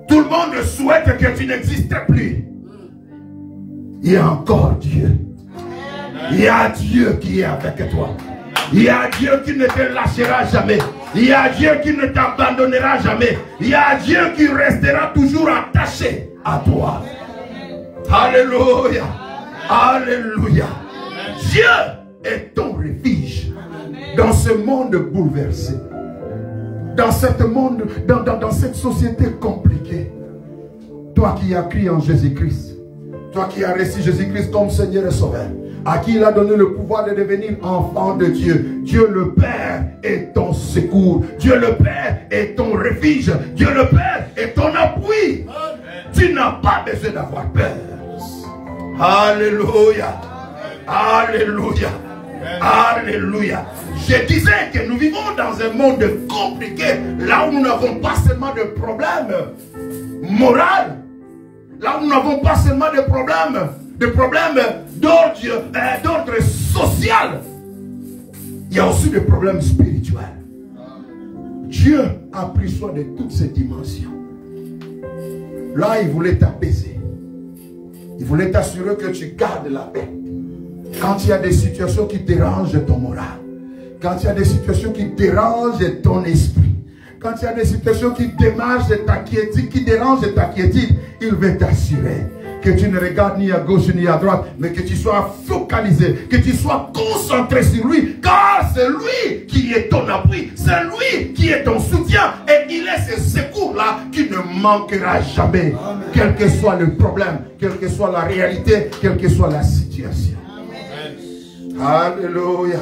[SPEAKER 3] Tout le monde souhaite que tu n'existes plus. Il y a encore Dieu. Il y a Dieu qui est avec toi. Il y a Dieu qui ne te lâchera jamais. Il y a Dieu qui ne t'abandonnera jamais. Il y a Dieu qui restera toujours attaché à toi. Alléluia. Alléluia. Dieu est ton refuge dans ce monde bouleversé. Dans cette monde, dans cette société compliquée. Toi qui as crié en Jésus-Christ. Toi qui as reçu Jésus-Christ comme Seigneur et Sauveur. À qui il a donné le pouvoir de devenir enfant de Dieu. Dieu le Père est ton secours. Dieu le Père est ton refuge. Dieu le Père est ton appui. Tu n'as pas besoin d'avoir peur. Alléluia. Alléluia. Alléluia. Je disais que nous vivons dans un monde compliqué. Là où nous n'avons pas seulement de problèmes moraux. Là où nous n'avons pas seulement de problèmes d'ordre social. Il y a aussi des problèmes spirituels. Dieu a pris soin de toutes ces dimensions. Là, il voulait t'apaiser. Il voulait t'assurer que tu gardes la paix. Quand il y a des situations qui dérangent ton moral, quand il y a des situations qui dérangent ton esprit, quand il y a des situations qui démarrent ta quiétude, qui dérangent ta quiétude, il veut t'assurer que tu ne regardes ni à gauche ni à droite, mais que tu sois focalisé, que tu sois concentré sur lui, car c'est lui qui est ton appui, c'est lui qui est ton soutien, et il est ce secours-là qui ne manquera jamais. Amen. Quel que soit le problème, quelle que soit la réalité, quelle que soit la situation. Amen. Alléluia.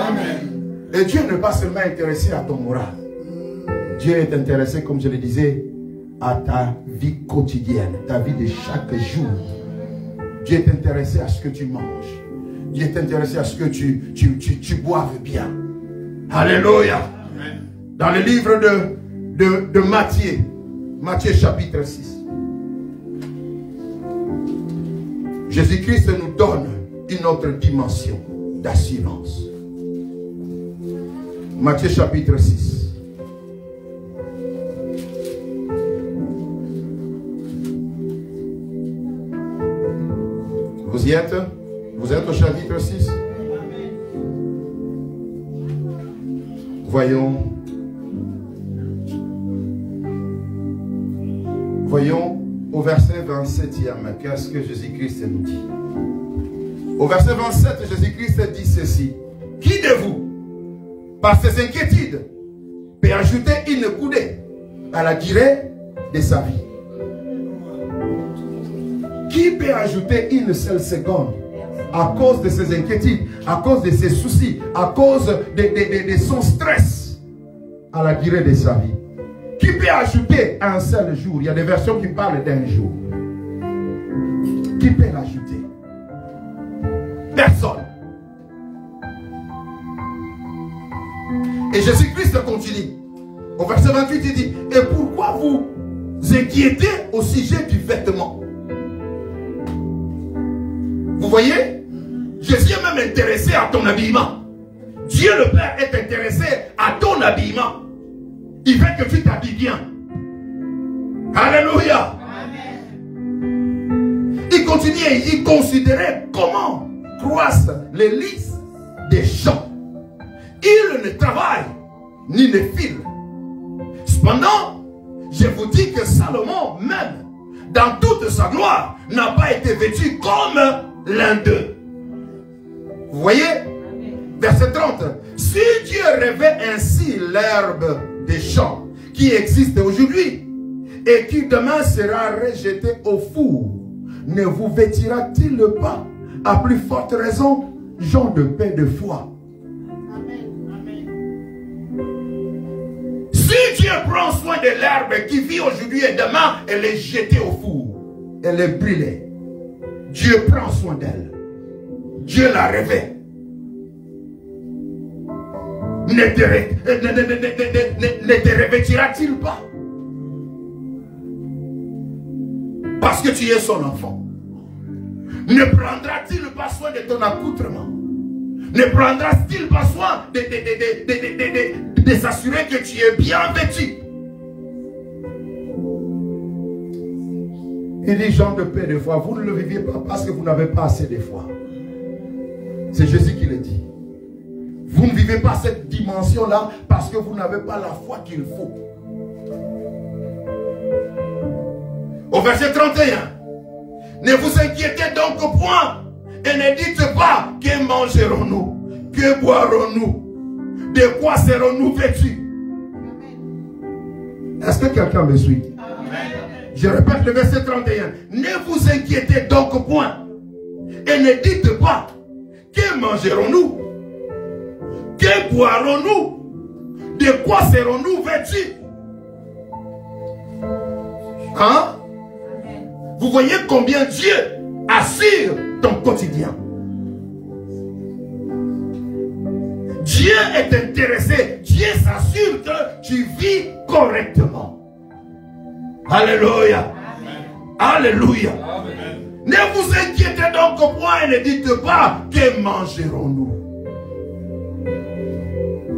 [SPEAKER 3] Amen. Et Dieu n'est pas seulement intéressé à ton moral. Dieu est intéressé, comme je le disais, à ta vie quotidienne, ta vie de chaque jour. Dieu est intéressé à ce que tu manges. Dieu est intéressé à ce que tu boives bien. Alléluia. Amen. Dans le livre de Matthieu, Matthieu chapitre 6, Jésus-Christ nous donne une autre dimension d'assurance. Matthieu chapitre 6. Vous y êtes? Vous êtes au chapitre 6? Voyons au verset 27e, qu'est-ce que Jésus-Christ nous dit? Au verset 27, Jésus-Christ dit ceci. Qui de vous, par ses inquiétudes, peut ajouter une coudée à la durée de sa vie? Qui peut ajouter une seule seconde à cause de ses inquiétudes, à cause de ses soucis, à cause de son stress à la durée de sa vie? Qui peut ajouter un seul jour? Il y a des versions qui parlent d'un jour. Qui peut l'ajouter? Et Jésus-Christ continue. Au verset 28, il dit, et pourquoi vous inquiétez au sujet du vêtement? Vous voyez? Jésus est même intéressé à ton habillement. Dieu le Père est intéressé à ton habillement. Il veut que tu t'habilles bien. Alléluia. Il continue et il considérait comment croissent les lys des champs. Ils ne travaillent ni ne filent. Cependant, je vous dis que Salomon, même dans toute sa gloire, n'a pas été vêtu comme l'un d'eux. Vous voyez? Verset 30. Si Dieu revêt ainsi l'herbe des champs qui existe aujourd'hui et qui demain sera rejeté au four, ne vous vêtira-t-il pas à plus forte raison, gens de paix de foi? Si Dieu prend soin de l'herbe qui vit aujourd'hui et demain, elle est jetée au four, elle est brûlée. Dieu prend soin d'elle. Dieu la revêt. Ne te revêtira-t-il pas? Parce que tu es son enfant. Ne prendra-t-il pas soin de ton accoutrement? Ne prendra-t-il pas soin de s'assurer que tu es bien vêtu? Il dit, gens de paix de foi, vous ne le viviez pas parce que vous n'avez pas assez de foi. C'est Jésus qui le dit. Vous ne vivez pas cette dimension-là parce que vous n'avez pas la foi qu'il faut. Au verset 31, ne vous inquiétez donc point et ne dites pas que mangerons-nous, que boirons-nous, de quoi serons-nous vêtus. Est-ce que quelqu'un me suit? Je répète le verset 31. Ne vous inquiétez donc point et ne dites pas que mangerons-nous, que boirons-nous, de quoi serons-nous vêtus. Hein? Vous voyez combien Dieu assure ton quotidien. Dieu est intéressé. Dieu s'assure que tu vis correctement. Alléluia. Alléluia. Ne vous inquiétez donc point et ne dites pas que mangerons-nous,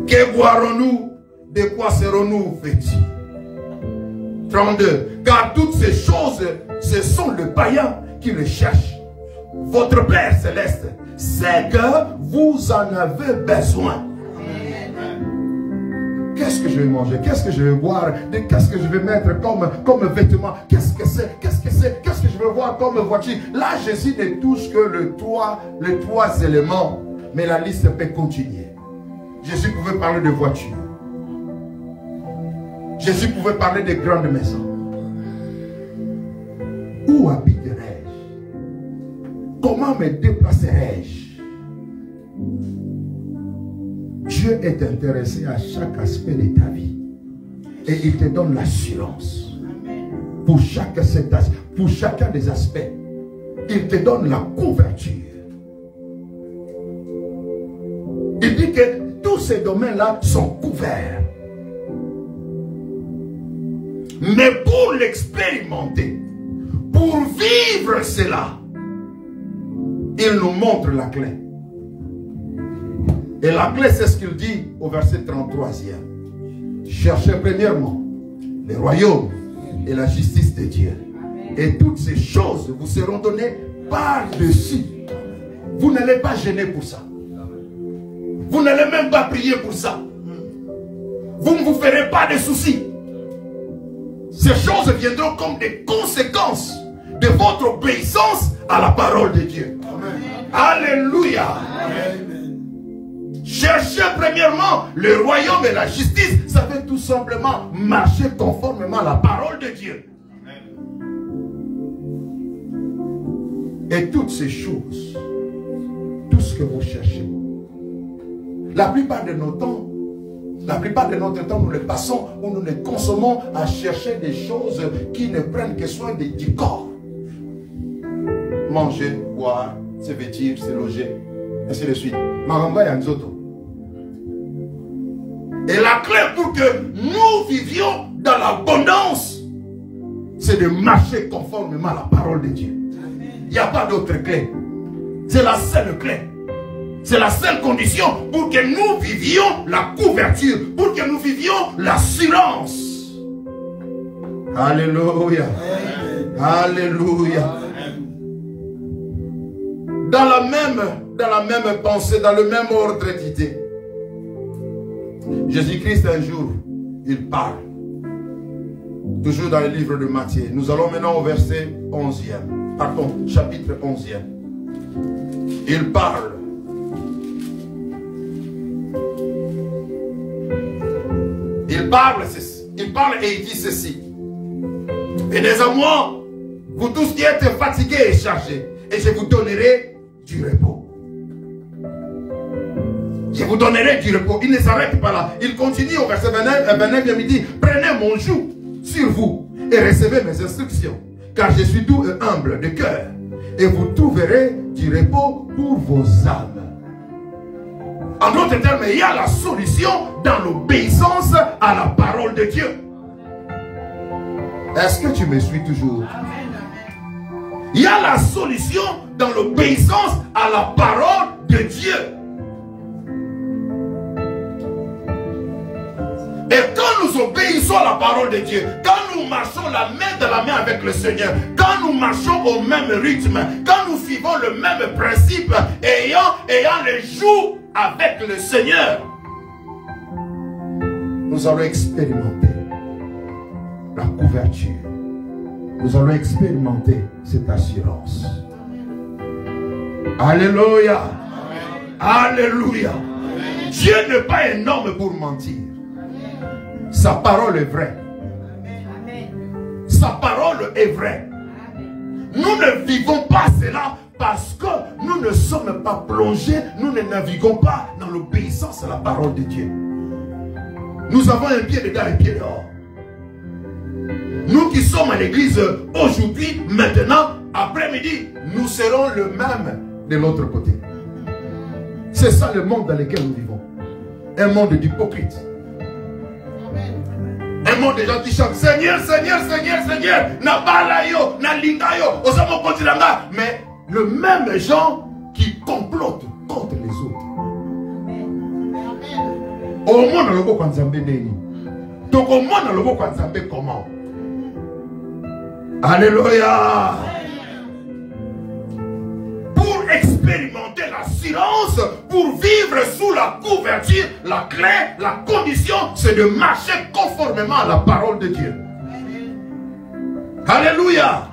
[SPEAKER 3] que boirons-nous, de quoi serons-nous vêtus. 32. Car toutes ces choses, ce sont les païens qui les cherchent. Votre Père Céleste sait que vous en avez besoin. Qu'est-ce que je vais manger? Qu'est-ce que je vais boire? Qu'est-ce que je vais mettre comme vêtement? Qu'est-ce que c'est? Qu'est-ce que c'est? Qu'est-ce que je vais voir comme voiture? là, Jésus ne touche que les trois éléments. Mais la liste peut continuer. Jésus pouvait parler de voitures. Jésus pouvait parler de grandes maisons. Où habiterai-je? Comment me déplacerai-je? Dieu est intéressé à chaque aspect de ta vie. Et il te donne l'assurance. Pour chacun des aspects. Il te donne la couverture. Il dit que tous ces domaines-là sont couverts. Mais pour l'expérimenter, pour vivre cela, il nous montre la clé. Et la clé, c'est ce qu'il dit au verset 33e. Cherchez premièrement le royaume et la justice de Dieu. Et toutes ces choses vous seront données par-dessus. Vous n'allez pas gêner pour ça. Vous n'allez même pas prier pour ça. Vous ne vous ferez pas de soucis. Ces choses viendront comme des conséquences de votre obéissance à la parole de Dieu. Amen. Alléluia. Amen. Cherchez premièrement le royaume et la justice. Ça veut tout simplement marcher conformément à la parole de Dieu. Amen. Et toutes ces choses, tout ce que vous cherchez, la plupart de nos temps, la plupart de notre temps, nous le passons ou nous les consommons à chercher des choses qui ne prennent que soin du corps. Manger, boire, se vêtir, se loger, ainsi de suite. Maramba et Anzoto. Et la clé pour que nous vivions dans l'abondance, c'est de marcher conformément à la parole de Dieu. Il n'y a pas d'autre clé. C'est la seule clé. C'est la seule condition pour que nous vivions la couverture, pour que nous vivions l'assurance. Alléluia. Alléluia. Dans la même pensée, dans le même ordre d'idée, Jésus-Christ un jour, il parle. Toujours dans le livre de Matthieu. Nous allons maintenant au verset 11e. Pardon, chapitre 11e. Il parle. Il parle et il dit ceci. Venez à moi, vous tous qui êtes fatigués et chargés, et je vous donnerai du repos. Je vous donnerai du repos. Il ne s'arrête pas là. Il continue au verset 29, il dit, prenez mon joug sur vous et recevez mes instructions, car je suis doux et humble de cœur, et vous trouverez du repos pour vos âmes. En d'autres termes, il y a la solution dans l'obéissance à la parole de Dieu. Est-ce que tu me suis toujours? Il y a la solution dans l'obéissance à la parole de Dieu. Et quand nous obéissons à la parole de Dieu, quand nous marchons la main dans la main avec le Seigneur, quand nous marchons au même rythme, quand nous suivons le même principe, ayant les jours avec le Seigneur, nous allons expérimenter la couverture. Nous allons expérimenter cette assurance. Alléluia. Alléluia. Dieu n'est pas un homme pour mentir. Sa parole est vraie. Sa parole est vraie. Nous ne vivons pas cela parce que nous ne sommes pas plongés, nous ne naviguons pas dans l'obéissance à la parole de Dieu. Nous avons un pied dedans et un pied dehors. Nous qui sommes à l'église aujourd'hui, maintenant, après-midi, nous serons le même de l'autre côté. C'est ça le monde dans lequel nous vivons. Un monde d'hypocrites. Un monde de gens qui chantent Seigneur, Seigneur, Seigneur, Seigneur, na balayo, na lingayo, osamo kontinanga. Mais le même gens qui complotent contre les autres. Au monde le beau kwanzambe neni. Donc au monde le beau kwanzambe comment? Alléluia. Pour expérimenter l'assurance, pour vivre sous la couverture, la clé, la condition, c'est de marcher conformément à la parole de Dieu. Alléluia.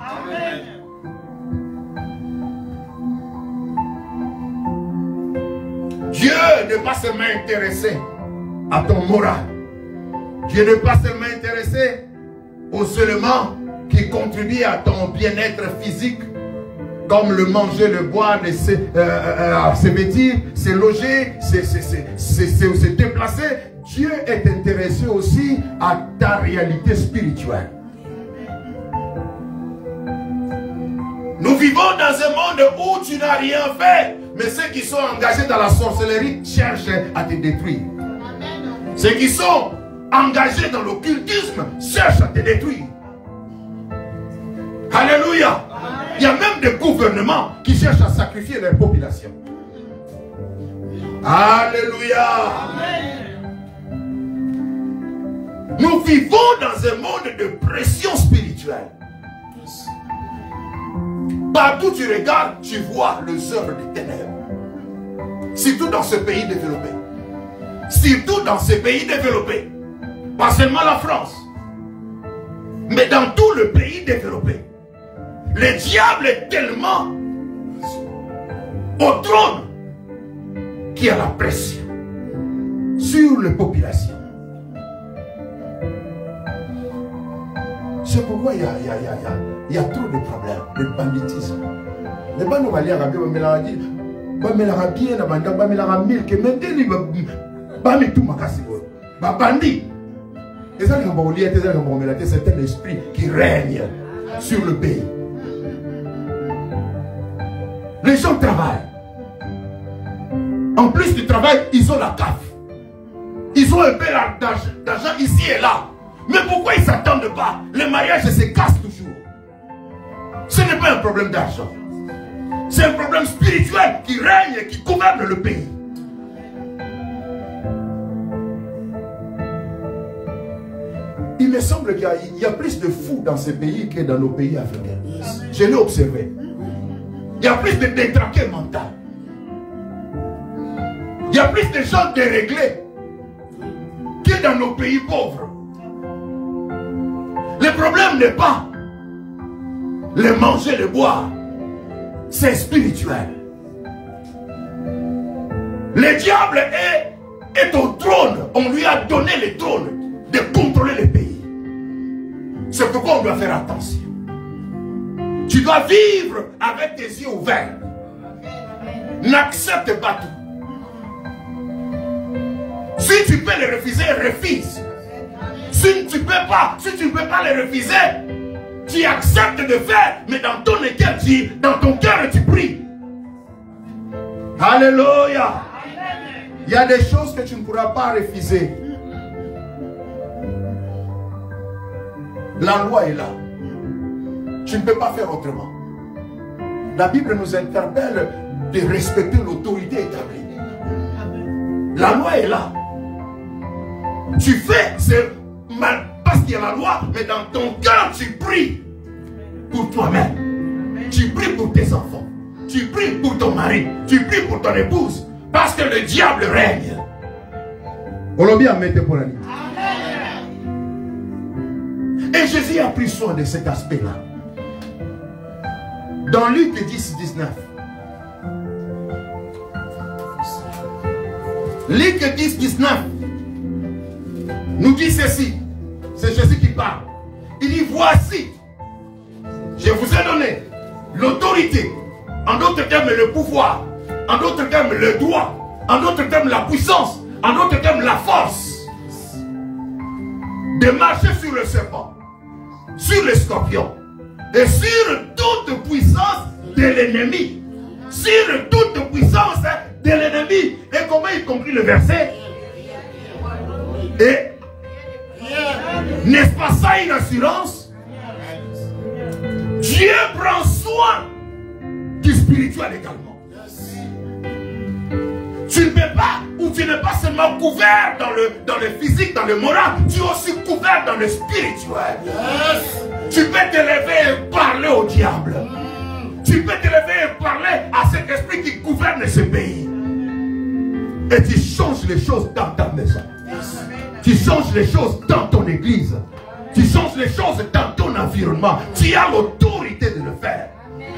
[SPEAKER 3] Dieu n'est pas seulement intéressé à ton moral. Dieu n'est pas seulement intéressé aux éléments qui contribuent à ton bien-être physique, comme le manger, le boire, se vêtir, se loger, se déplacer. Dieu est intéressé aussi à ta réalité spirituelle. Nous vivons dans un monde où tu n'as rien fait, mais ceux qui sont engagés dans la sorcellerie cherchent à te détruire. Ceux qui sont engagés dans l'occultisme cherchent à te détruire. Alléluia. Il y a même des gouvernements qui cherchent à sacrifier leur population. Alléluia. Nous vivons dans un monde de pression spirituelle. Partout où tu regardes, tu vois les œuvres des ténèbres. Surtout dans ce pays développé. Surtout dans ce pays développé. Pas seulement la France, mais dans tout le pays développé. Le diable est tellement au trône qu'il y a la pression sur les populations. C'est pourquoi il y a trop de problèmes, de banditisme. Les bandes vont aller à la bien, c'est un esprit qui règne sur le pays. Les gens travaillent. En plus du travail, ils ont la CAF. Ils ont un peu d'argent ici et là. Mais pourquoi ils ne s'attendent pas? Le mariage se casse toujours. Ce n'est pas un problème d'argent. C'est un problème spirituel qui règne et qui gouverne le pays. Il me semble qu'il y a plus de fous dans ces pays que dans nos pays africains. Je l'ai observé. Il y a plus de détraqués mentaux. Il y a plus de gens déréglés que dans nos pays pauvres. Le problème n'est pas le manger, le boire. C'est spirituel. Le diable est au trône. On lui a donné le trône de contrôler les pays. C'est pourquoi on doit faire attention. Tu dois vivre avec tes yeux ouverts. N'accepte pas tout. Si tu peux le refuser, refuse. Si tu ne peux pas le refuser, tu acceptes de faire, mais dans ton cœur tu pries. Alléluia. Il y a des choses que tu ne pourras pas refuser. La loi est là. Tu ne peux pas faire autrement. La Bible nous interpelle de respecter l'autorité établie. La loi est là. Tu fais, c'est mal parce qu'il y a la loi, mais dans ton cœur, tu pries pour toi-même. Tu pries pour tes enfants. Tu pries pour ton mari. Tu pries pour ton épouse. Parce que le diable règne. Et Jésus a pris soin de cet aspect-là. Dans Luc 10, 19. Luc 10, 19 nous dit ceci. C'est Jésus qui parle. Il dit, voici, je vous ai donné l'autorité, en d'autres termes le pouvoir, en d'autres termes le droit, en d'autres termes la puissance, en d'autres termes la force, de marcher sur le serpent, sur les scorpions, et sur toute puissance de l'ennemi. Sur toute puissance de l'ennemi. Et comment il compris le verset? Et n'est-ce pas ça une assurance? Dieu prend soin du spirituel également. Tu ne peux pas, ou tu n'es pas seulement couvert dans le physique, dans le moral, tu es aussi couvert dans le spirituel. Tu peux te lever et parler au diable. Tu peux te lever et parler à cet esprit qui gouverne ce pays. Et tu changes les choses dans ta maison. Tu changes les choses dans ton église. Tu changes les choses dans ton environnement. Tu as l'autorité de le faire.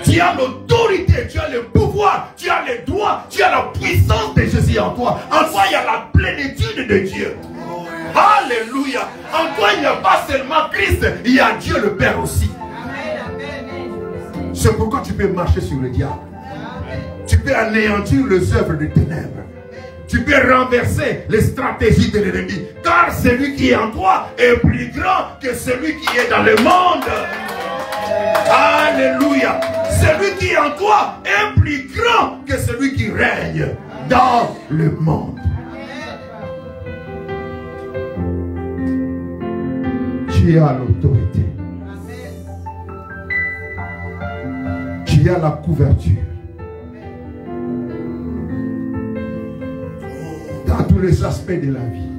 [SPEAKER 3] Tu as l'autorité, tu as le pouvoir, tu as les droits, tu as la puissance de Jésus en toi. En toi, il y a la plénitude de Dieu. Alléluia. En toi, il n'y a pas seulement Christ, il y a Dieu le Père aussi. C'est pourquoi tu peux marcher sur le diable. Tu peux anéantir les œuvres des ténèbres. Tu peux renverser les stratégies de l'ennemi. Car celui qui est en toi est plus grand que celui qui est dans le monde. Alléluia. Celui qui est en toi est plus grand que celui qui règne dans le monde. Tu as l'autorité. Tu as la couverture. Dans tous les aspects de la vie.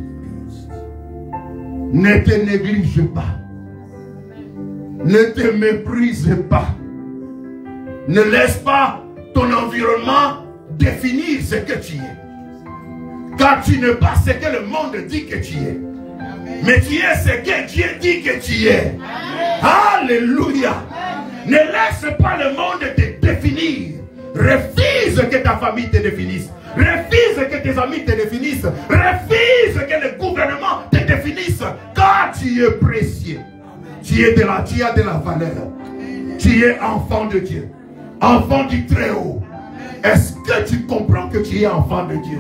[SPEAKER 3] Ne te néglige pas. Ne te méprise pas. Ne laisse pas ton environnement définir ce que tu es. Car tu n'es pas ce que le monde dit que tu es. Mais tu es ce que Dieu dit que tu es. Alléluia. Ne laisse pas le monde te définir. Refuse que ta famille te définisse. Refuse que tes amis te définissent. Refuse que le gouvernement te définisse. Car tu es précieux. Tu as de la valeur. Tu es enfant de Dieu. Enfant du Très-Haut. Est-ce que tu comprends que tu es enfant de Dieu?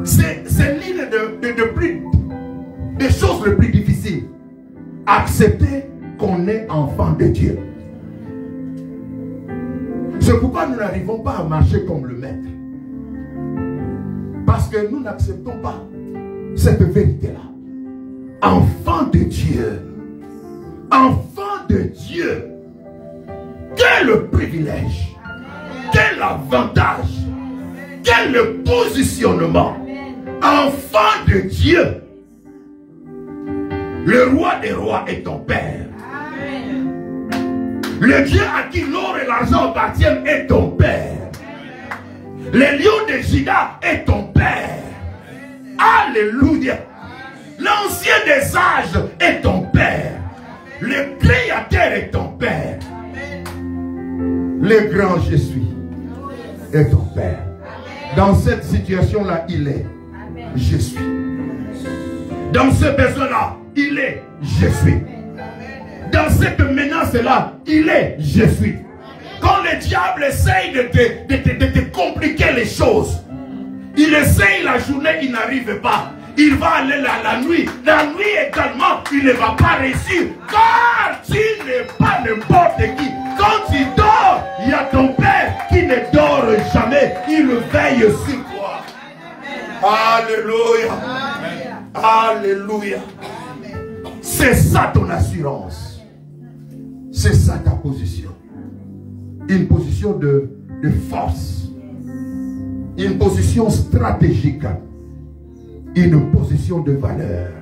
[SPEAKER 3] C'est l'une des choses les plus difficiles. Accepter qu'on est enfant de Dieu. C'est pourquoi nous n'arrivons pas à marcher comme le maître. Parce que nous n'acceptons pas cette vérité-là. Enfant de Dieu. Enfant de Dieu. Quel privilège. Quel avantage. Quel positionnement. Enfant de Dieu. Le roi des rois est ton père. Le Dieu à qui l'or et l'argent appartiennent est ton père. Le lion de Juda est ton père. Alléluia. L'ancien des âges est ton père. Le créateur est ton père. Le grand je suis est ton père. Dans cette situation-là, il est. Je suis. Dans ce besoin-là, il est. Je suis. Dans cette menace-là, il est. Je suis. Quand le diable essaye de te compliquer les choses, il essaye la journée, il n'arrive pas. Il va aller la nuit. La nuit également, il ne va pas réussir. Car tu n'es pas n'importe qui. Quand tu dors, il y a ton père qui ne dort jamais. Il veille sur toi. Alléluia. Alléluia. C'est ça ton assurance. C'est ça ta position. Une position de force. Une position stratégique. Une position de valeur.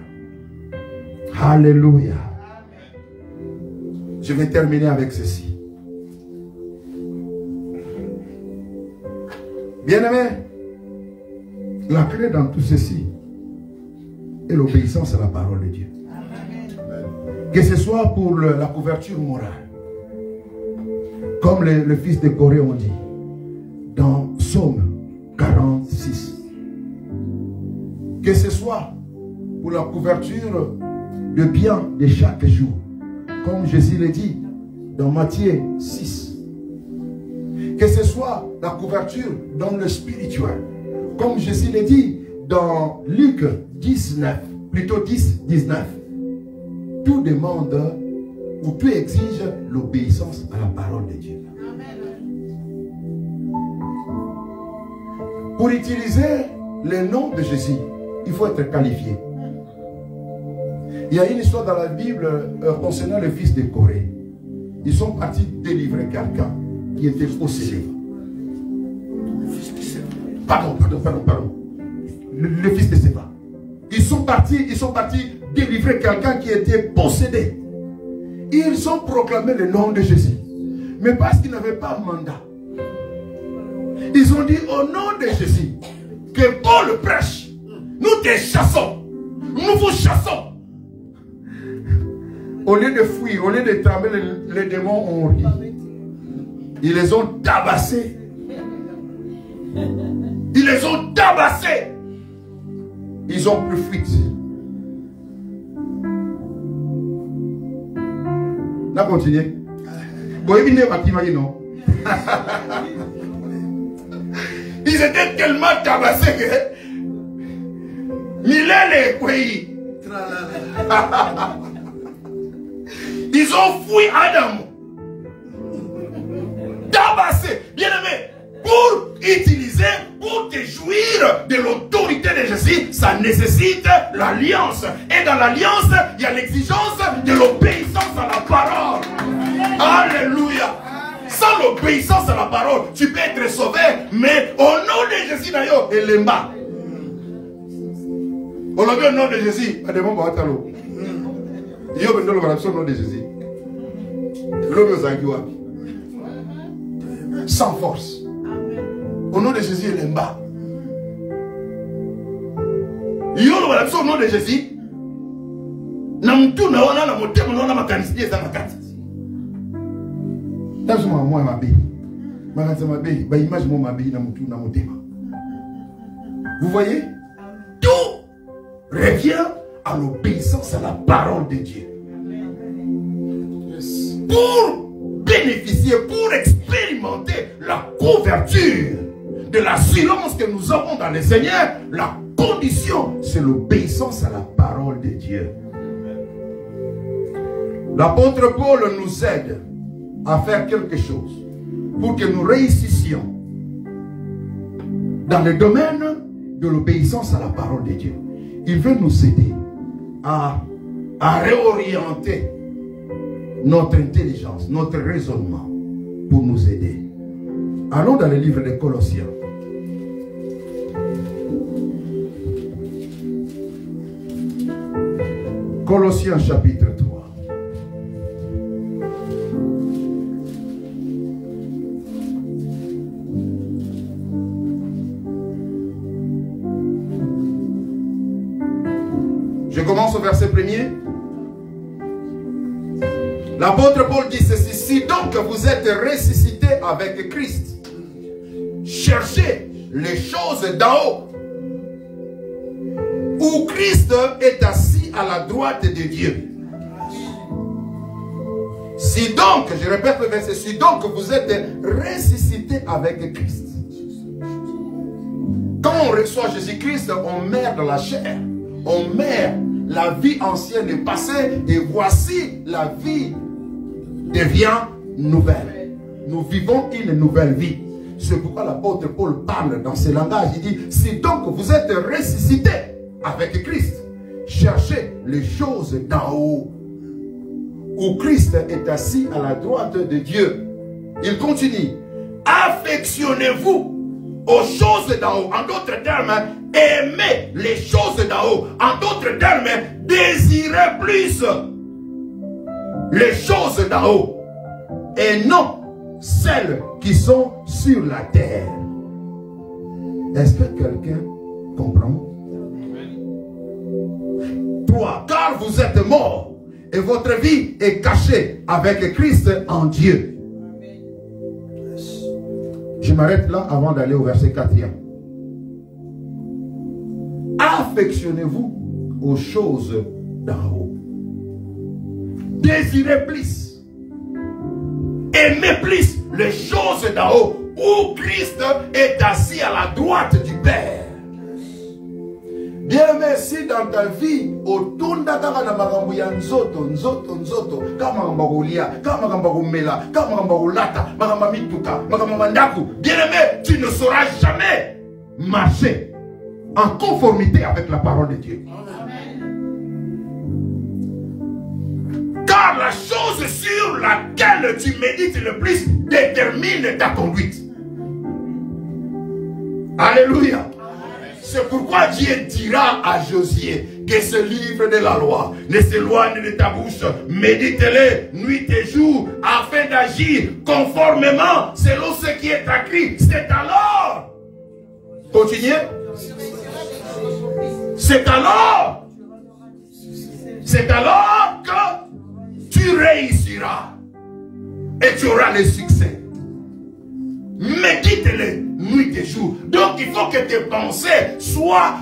[SPEAKER 3] Alléluia. Je vais terminer avec ceci. Bien-aimé, la clé dans tout ceci est l'obéissance à la parole de Dieu. Que ce soit pour la couverture morale, comme le fils de Corée ont dit, dans Psaume 46. Que ce soit pour la couverture de bien de chaque jour, comme Jésus l'a dit dans Matthieu 6. Que ce soit la couverture dans le spirituel, comme Jésus l'a dit dans Luc 19, plutôt 10, 19. Tout demande ou tout exige l'obéissance à la parole de Dieu. Pour utiliser le nom de Jésus, il faut être qualifié. Il y a une histoire dans la Bible concernant le fils de Corée. Ils sont partis délivrer quelqu'un qui était possédé. Pardon. Le fils de Séba. Ils sont partis délivrer quelqu'un qui était possédé. Ils ont proclamé le nom de Jésus. Mais parce qu'ils n'avaient pas mandat, ils ont dit au nom de Jésus que Paul prêche. Nous te chassons. Nous vous chassons. Au lieu de fuir, au lieu de trembler, les démons ont ri. Ils les ont tabassés. Ils les ont tabassés. Ils ont pris fuite. On a continué. Ils étaient tellement tabassés que ils ont fui Adam. Tabassé. Bien aimé, pour utiliser, pour te jouir de l'autorité de Jésus, ça nécessite l'alliance. Et dans l'alliance, il y a l'exigence de l'obéissance à la parole. Alléluia. Sans l'obéissance à la parole, tu peux être sauvé, mais au nom de Jésus, d'ailleurs, et l'emba. On a vu le nom de Jésus. Il y a au nom de Jésus. Sans force. Au nom de Jésus, il est bas. Il y a au nom de Jésus. Vous voyez? Tout revient à l'obéissance à la parole de Dieu. Pour bénéficier, pour expérimenter la couverture de l'assurance que nous avons dans le Seigneur, la condition, c'est l'obéissance à la parole de Dieu. L'apôtre Paul nous aide à faire quelque chose pour que nous réussissions dans le domaine de l'obéissance à la parole de Dieu. Il veut nous aider à réorienter notre intelligence, notre raisonnement pour nous aider. Allons dans le livre de Colossiens. Colossiens chapitre 3. Je commence au verset 1er. L'apôtre Paul dit ceci: si donc vous êtes ressuscité avec Christ, cherchez les choses d'en haut, où Christ est assis à la droite de Dieu. Si donc, je répète le verset, si donc vous êtes ressuscité avec Christ. Quand on reçoit Jésus-Christ, on meurt dans la chair. On meurt, la vie ancienne est passée et voici la vie devient nouvelle. Nous vivons une nouvelle vie. C'est pourquoi l'apôtre Paul parle dans ce langage. Il dit, si donc vous êtes ressuscité avec Christ, cherchez les choses d'en haut, où Christ est assis à la droite de Dieu. Il continue, affectionnez-vous aux choses d'en haut. En d'autres termes, aimez les choses d'en haut. En d'autres termes, désirez plus les choses d'en haut et non celles qui sont sur la terre. Est-ce que quelqu'un comprend? 3. Car vous êtes morts et votre vie est cachée avec Christ en Dieu. Je m'arrête là avant d'aller au verset 4e. Affectionnez-vous aux choses d'en haut. Désirez plus. Aimez plus les choses d'en haut, où Christ est assis à la droite du Père. Bien merci dans ta vie, autour de bien aimé, tu ne sauras jamais marcher en conformité avec la parole de Dieu. Car la chose sur laquelle tu médites le plus détermine ta conduite. Alléluia. C'est pourquoi Dieu dira à Josué que ce livre de la loi ne s'éloigne de ta bouche. Médite-le nuit et jour afin d'agir conformément selon ce qui est écrit. C'est alors. Continuez. C'est alors. C'est alors que tu réussiras et tu auras le succès. Médite-le nuit et jour. Donc il faut que tes pensées soient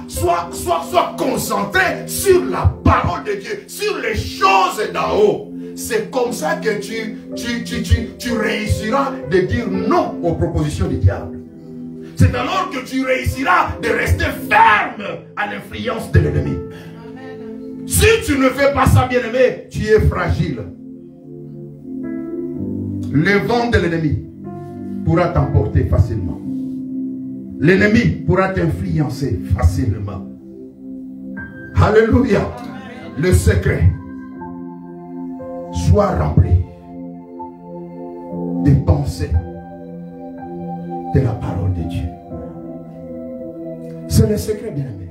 [SPEAKER 3] concentrées sur la parole de Dieu, sur les choses d'en haut. C'est comme ça que tu réussiras de dire non aux propositions du diable. C'est alors que tu réussiras de rester ferme à l'influence de l'ennemi. Si tu ne fais pas ça, bien-aimé, tu es fragile. Le vent de l'ennemi pourra t'emporter facilement. L'ennemi pourra t'influencer facilement. Alléluia. Le secret. Sois rempli des pensées de la parole de Dieu. C'est le secret, bien-aimé.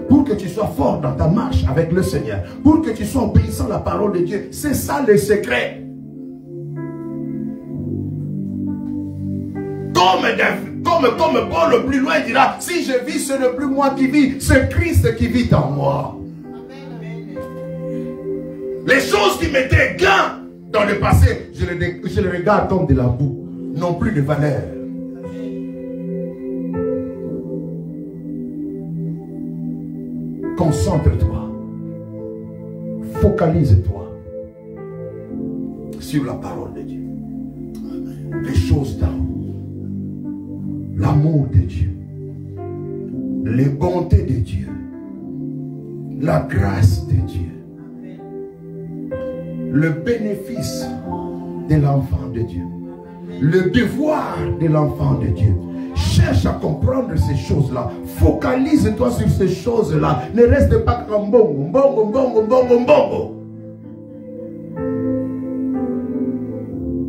[SPEAKER 3] Pour que tu sois fort dans ta marche avec le Seigneur, pour que tu sois obéissant à la parole de Dieu, c'est ça le secret. Comme Paul plus loin dira, si je vis, ce n'est plus moi qui vis, c'est Christ qui vit en moi. Les choses qui m'étaient gain dans le passé, je les regarde comme de la boue, n'ont plus de valeur. Concentre-toi, focalise-toi sur la parole de Dieu, les choses d'en haut. L'amour de Dieu, les bontés de Dieu, la grâce de Dieu, le bénéfice de l'enfant de Dieu, le devoir de l'enfant de Dieu. Cherche à comprendre ces choses-là. Focalise-toi sur ces choses-là. Ne reste pas comme bongo, bongo, bongo, bongo, bongo.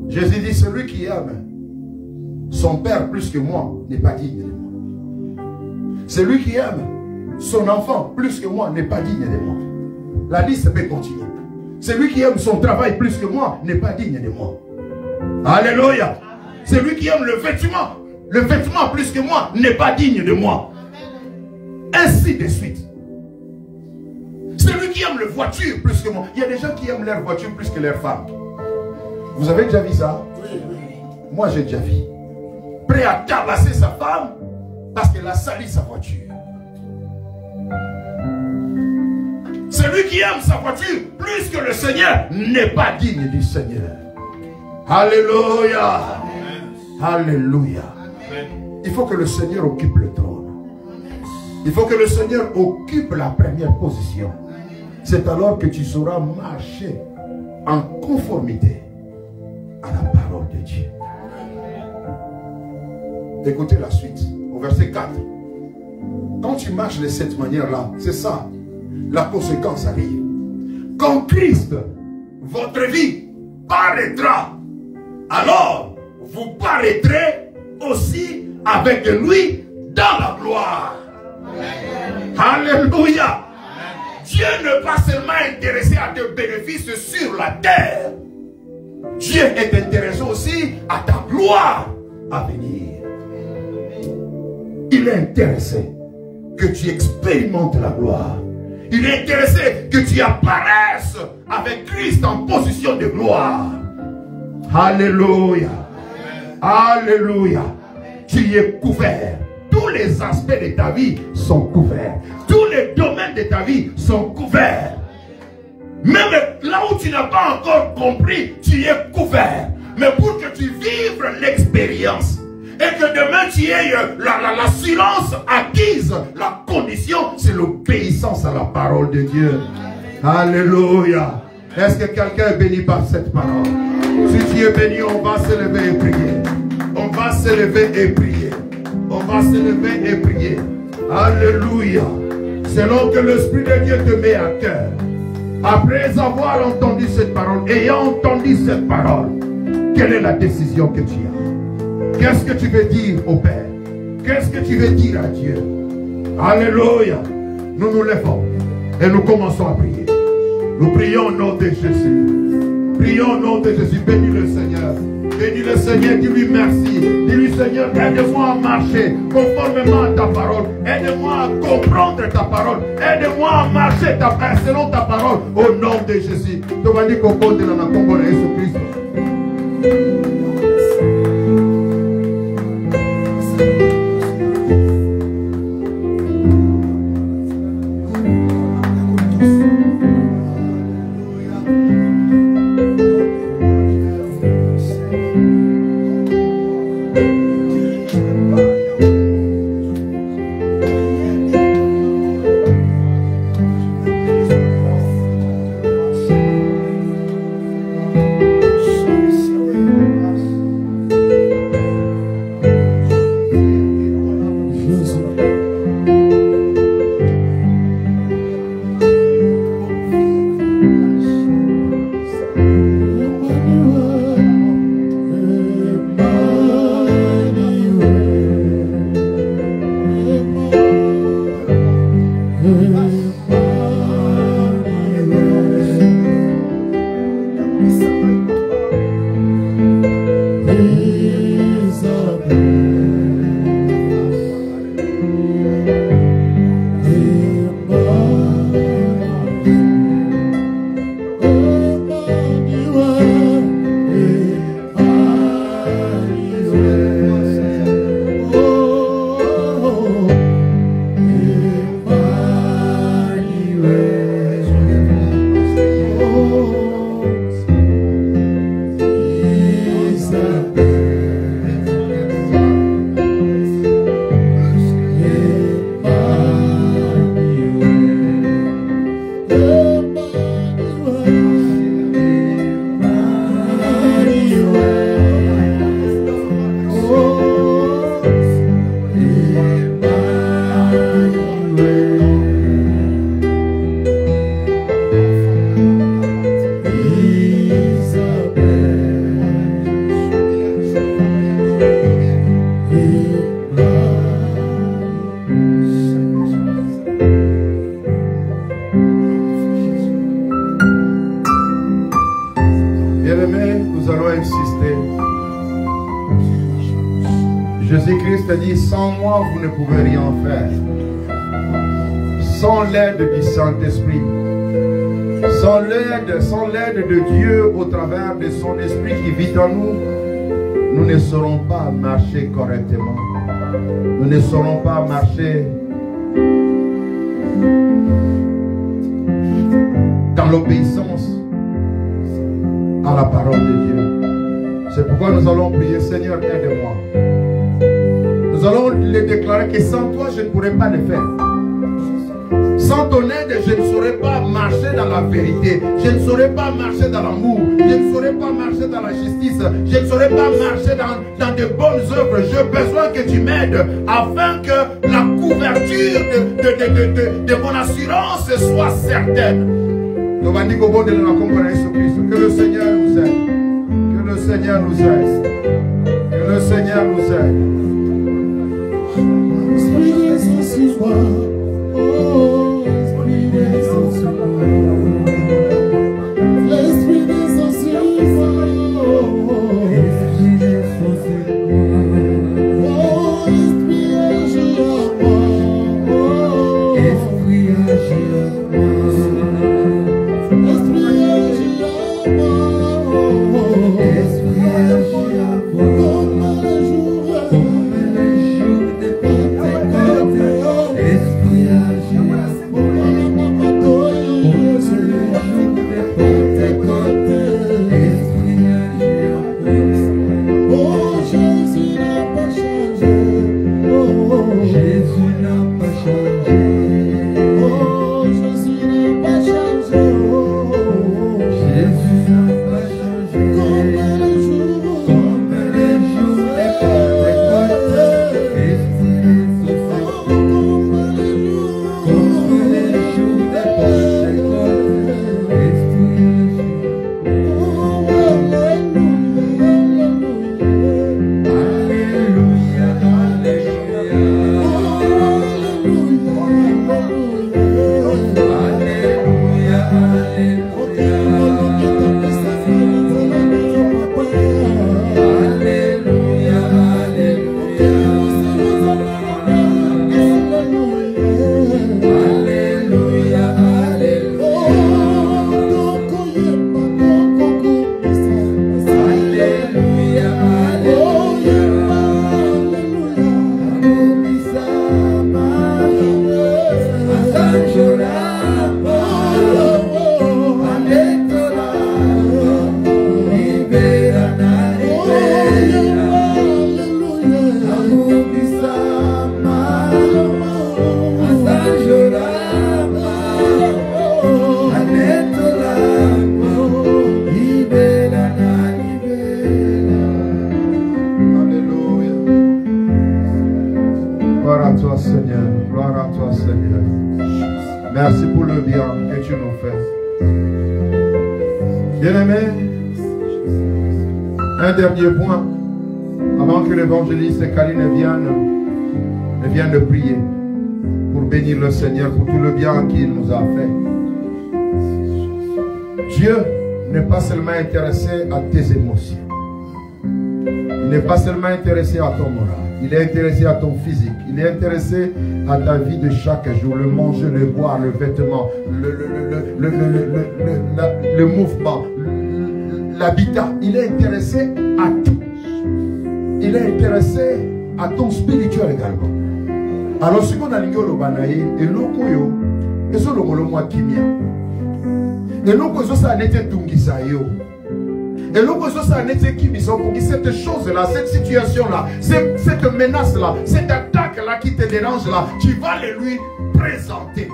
[SPEAKER 3] Jésus dit, celui qui aime son père plus que moi n'est pas digne de moi. Celui qui aime son enfant plus que moi n'est pas digne de moi. La liste peut continuer. Celui qui aime son travail plus que moi n'est pas digne de moi. Alléluia. Celui qui aime le vêtement plus que moi n'est pas digne de moi. Ainsi de suite. Celui qui aime la voiture plus que moi. Il y a des gens qui aiment leur voiture plus que leur femme. Vous avez déjà vu ça? Moi j'ai déjà vu. Prêt à tabasser sa femme parce qu'elle a sali sa voiture. Celui qui aime sa voiture plus que le Seigneur n'est pas digne du Seigneur. Alléluia. Alléluia. Il faut que le Seigneur occupe le trône. Il faut que le Seigneur occupe la première position. C'est alors que tu sauras marcher en conformité à la parole de Dieu. Écoutez la suite, au verset 4. Quand tu marches de cette manière-là, c'est ça, la conséquence arrive. Quand Christ, votre vie, paraîtra, alors vous paraîtrez aussi avec lui dans la gloire. Alléluia. Dieu n'est pas seulement intéressé à tes bénéfices sur la terre. Dieu est intéressé aussi à ta gloire à venir. Il est intéressé que tu expérimentes la gloire. Il est intéressé que tu apparaisses avec Christ en position de gloire. Alléluia. Alléluia. Tu es couvert. Tous les aspects de ta vie sont couverts. Tous les domaines de ta vie sont couverts. Même là où tu n'as pas encore compris, tu es couvert. Mais pour que tu vives l'expérience et que demain tu aies l'assurance acquise, la condition, c'est l'obéissance à la parole de Dieu. Alléluia. Est-ce que quelqu'un est béni par cette parole? Si tu es béni, on va se lever et prier. On va se lever et prier. On va se lever et prier. Alléluia. Selon que l'Esprit de Dieu te met à cœur. Après avoir entendu cette parole, ayant entendu cette parole, quelle est la décision que tu as? Qu'est-ce que tu veux dire au Père? Qu'est-ce que tu veux dire à Dieu? Alléluia. Nous nous levons et nous commençons à prier. Nous prions au nom de Jésus. Prions au nom de Jésus. Bénis le Seigneur. Bénis le Seigneur, dis-lui merci. Dis-lui, Seigneur, aide-moi à marcher conformément à ta parole. Aide-moi à comprendre ta parole. Aide-moi à marcher selon ta parole. Au nom de Jésus. Tu vas dire qu'on compte dans la combo de Jésus-Christ.
[SPEAKER 2] insister. Jésus-Christ a dit, sans moi, vous ne pouvez rien faire. Sans l'aide du Saint-Esprit, sans l'aide de Dieu au travers de son esprit qui vit en nous, nous ne saurons pas marcher correctement. Nous ne saurons pas marcher dans l'obéissance à la parole de Dieu. C'est pourquoi nous allons prier, Seigneur, aide-moi. Nous allons le déclarer que sans toi, je ne pourrais pas le faire. Sans ton aide, je ne saurais pas marcher dans la vérité. Je ne saurais pas marcher dans l'amour. Je ne saurais pas marcher dans la justice. Je ne saurais pas marcher dans de bonnes œuvres. J'ai besoin que tu m'aides afin que la couverture de mon assurance soit certaine. Que le Seigneur nous aide. Que le Seigneur nous aide. Que le Seigneur nous aide. Merci pour le bien que tu nous fais. Bien-aimé, un dernier point, avant que l'évangéliste Kaline vienne de prier pour bénir le Seigneur pour tout le bien qu'il nous a fait. Dieu n'est pas seulement intéressé à tes émotions. Il n'est pas seulement intéressé à ton moral. Il est intéressé à ton physique. Il est intéressé à ta vie de chaque jour. Le manger, le boire, le vêtement, le mouvement, l'habitat. Il est intéressé à tout. Il est intéressé à ton spirituel également. Alors, ce qu'on a dit, et l'okoyo, et ce l'omolomo kimia. Et l'okoyo, ça n'était tungisayo. Et l'okoyo, ça n'était kimiso. Cette chose-là, cette situation-là, cette menace-là, cette attaque-là qui te dérange là, tu vas le lui présenter.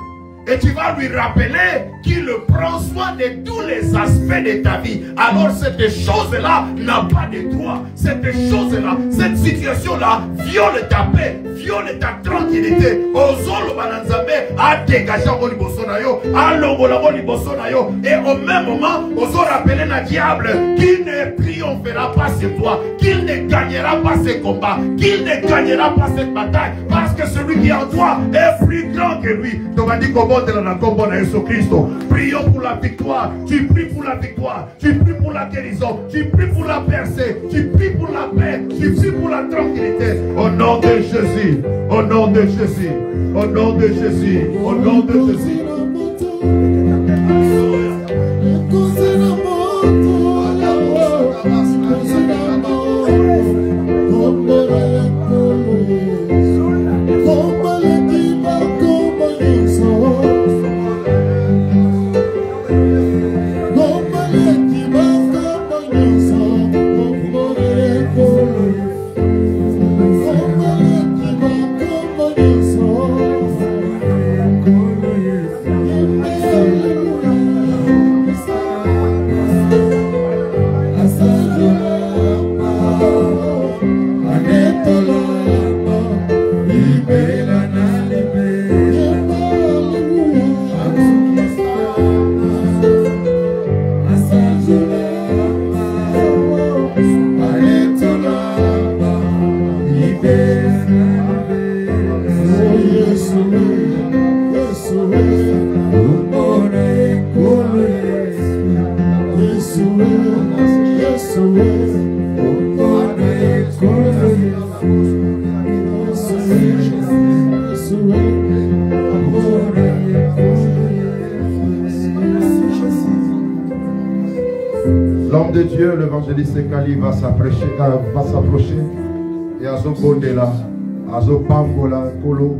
[SPEAKER 2] Et tu vas lui rappeler qu'il prend soin de tous les aspects de ta vie. Alors cette chose-là n'a pas de droit. Cette chose-là, cette situation-là viole ta paix, viole ta tranquillité. Ozolo bananzambe a dégagé au niveau sonayo, a longola au niveau sonayo. Et au même moment, ozo rappeler na diable qu'il ne triomphera pas sur toi, qu'il ne gagnera pas ces combats, qu'il ne gagnera pas cette bataille, parce que celui qui est en toi est plus grand que lui. Donc on dit qu'au bon
[SPEAKER 3] tobondela na kombo na Yesu Christo. Prions pour la victoire. Tu pries pour la victoire. Tu pries pour la guérison. Tu pries pour la percée. Tu pries pour la paix. Tu pries pour la tranquillité. Au nom de Jésus. Au nom de Jésus. Au nom de Jésus. Au nom de Jésus.
[SPEAKER 2] L'homme de Dieu, l'évangéliste Kali, va s'approcher et à son côté là, à son pambola, kolo,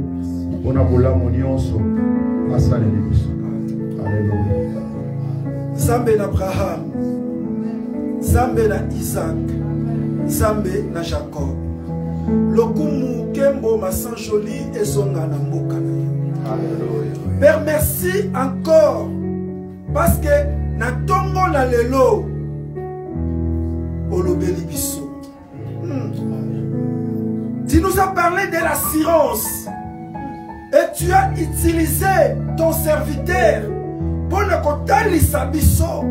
[SPEAKER 2] on a bola monionso, à Salénimus. Alléluia.
[SPEAKER 4] Zambé d'Abraham, Zambé d'Isaac, Zambé na Jacob. Lokumu Kembo Massan Joli et son Anamboka. Père, merci encore parce que na tongo na lelo olobeli biso. Tu nous as parlé de l'assurance et tu as utilisé ton serviteur pour ne kotalisa biso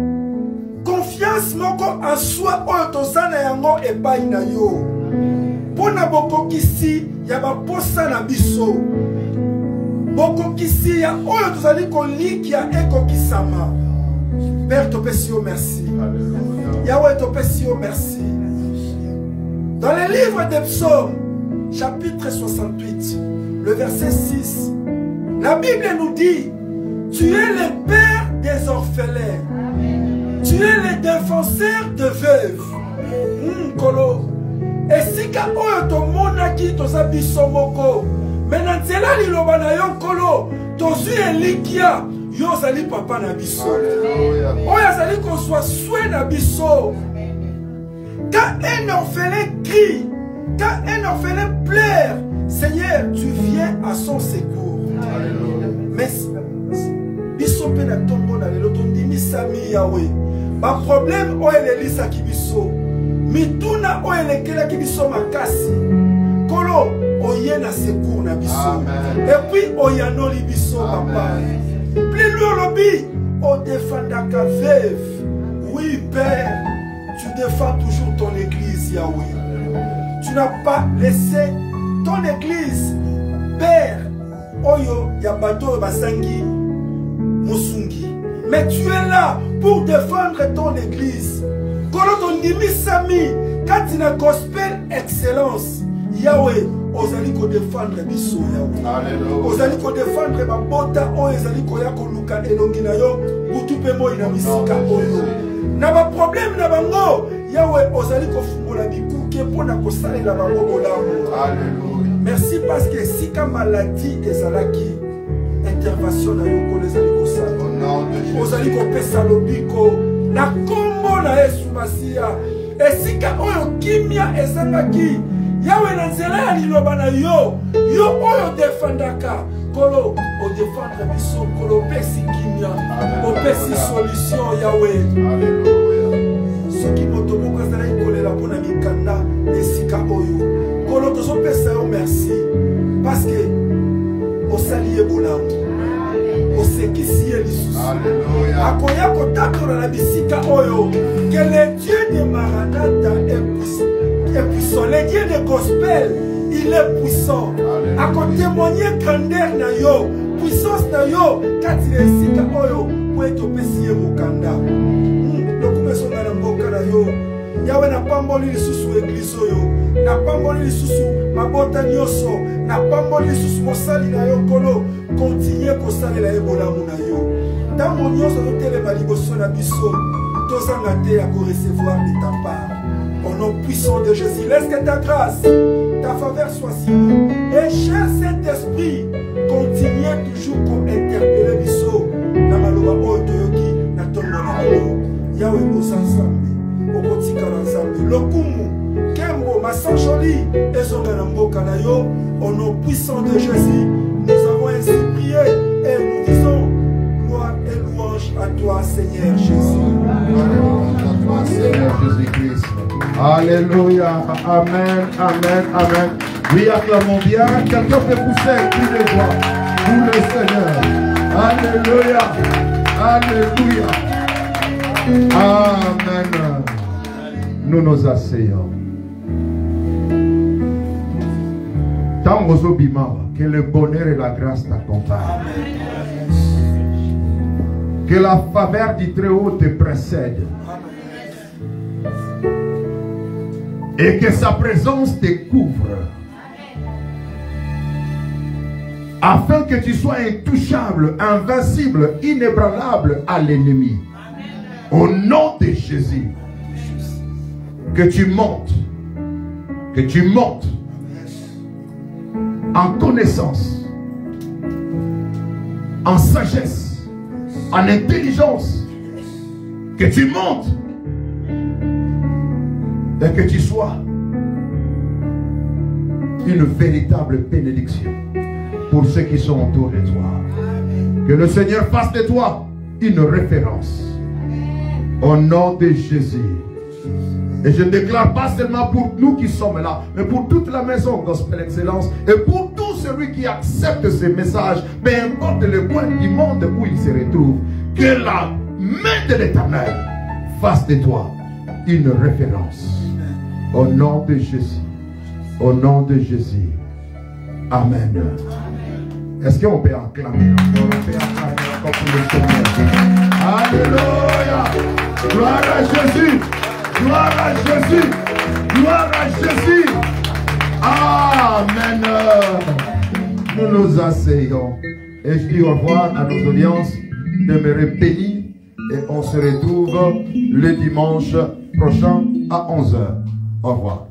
[SPEAKER 4] confiance moko en soi oyo tozana yango epai na yo pona bokokisi ya baposa na biso bokokisi ya oyo tozali kolikia ekokisama. Père, topesi yo merci. Yahweh, topesi yo merci. Dans le livre des psaumes, chapitre 68, le verset 6, la Bible nous dit: tu es le père des orphelins, tu es le défenseur de veuves. Kolo, esika oyo tomonaki toza biso moko, mais na nzela liloba na yo kolo, tozwi elikia yo zali papa na biso. Oyo azali kozwa soin na biso. Quand un orphelin crie, quand un orphelin pleure, Seigneur, tu viens à son secours. Mais biso pe na tongo na lelo tondimisa Yahweh. Ba problème oyo elelisaki biso, mituna oyo elekelaki biso makasi, kolo oye na secours na biso. Et puis oyanoli biso papa. Plus lourd lobby, on défendaka veuve. Oui Père, tu défends toujours ton église Yahweh. Tu n'as pas laissé ton église, Père, oyo yabato basangi musungi. Mais tu es là pour défendre ton église. Quand on dit misami, quand il y a gospel excellence, Yahweh, ozali ko défendre biso Yahweh. Ozali ko défendre babota oyo ezali ko ya ko luka elongi na yo, butu pe mo ina misika oyo. Na ba problème na bango, Yahweh ozali ko fungola bikuke pona ko salela bango bolamu. Alléluia. Merci parce que si ka maladie ezalaki intervention na yo ko ezali ko sala. Ozali ko pesa lobiko na kombo na Yesu Masia. Esika oyo kimia ezangaki Yahweh na nzela ya liloba na yo, yo oyo defendaka, kolo o défendre biso, kolo pesi kimia, o pesi solution Yahweh. Alléluia. Soki moto moko azala ikolela pona mikanda esika oyo, kolo tozo pesa yo merci parce que o saliye bolamu. O sekisi lisusu. Alléluia. Akoya kotakola na bisika oyo, que le Dieu de Maranatha est puissant. Le Dieu de gospel, il est puissant. A témoigner grandeur na yo, puissance na yo kati na esika oyo po etopesi ye mokanda. Lokume songa na mboka na yo. Yawe na pamboli lisusu eglise oyo, na pamboli lisusu mabota nyonso, na pamboli lisusu mosali na yo kolo, continue kosalela ye bolamu na yo. Ntango nyonso totelema liboso na biso, tozanga te ya recevoir de ta part. Au nom puissant de Jésus, laisse que ta grâce, ta faveur soit sur nous. Et cher Saint-Esprit, continue toujours comme interpeller biso na maloba oyo toyoki na tongo na yo. Yawe ensemble. Lokumu, Kembo, Massan Joli, et Zonganambo Kanayo, au nom puissant de Jésus, nous avons ainsi prié et nous disons gloire et louange à toi, Seigneur Jésus.
[SPEAKER 2] Alléluia, à toi, Seigneur Jésus-Christ. Alléluia, amen, amen, amen. Oui, acclamons bien. Quelqu'un peut pousser un cri de joie pour le Seigneur. Alléluia, alléluia. Amen. Nous nous asseyons. Tangozo Bima, que le bonheur et la grâce t'accompagnent. Que la faveur du Très-Haut te précède. Et que sa présence te couvre. Afin que tu sois intouchable, invincible, inébranlable à l'ennemi. Au nom de Jésus. Que tu montes en connaissance, en sagesse, en intelligence, que tu montes et que tu sois une véritable bénédiction pour ceux qui sont autour de toi. Que le Seigneur fasse de toi une référence au nom de Jésus. Et je déclare pas seulement pour nous qui sommes là, mais pour toute la maison Gospel Excellence et pour tout celui qui accepte ce message, peu importe le coin du monde où il se retrouve, que la main de l'Éternel fasse de toi une référence. Au nom de Jésus. Au nom de Jésus. Amen. Est-ce qu'on peut acclamer encore? On peut acclamer encore pour le Seigneur. Alléluia. Gloire à Jésus. Gloire à Jésus. Gloire à Jésus. Amen. Nous nous asseyons. Et je dis au revoir à nos audiences. Demeurez bénis. Et on se retrouve le dimanche prochain à 11h. Au revoir.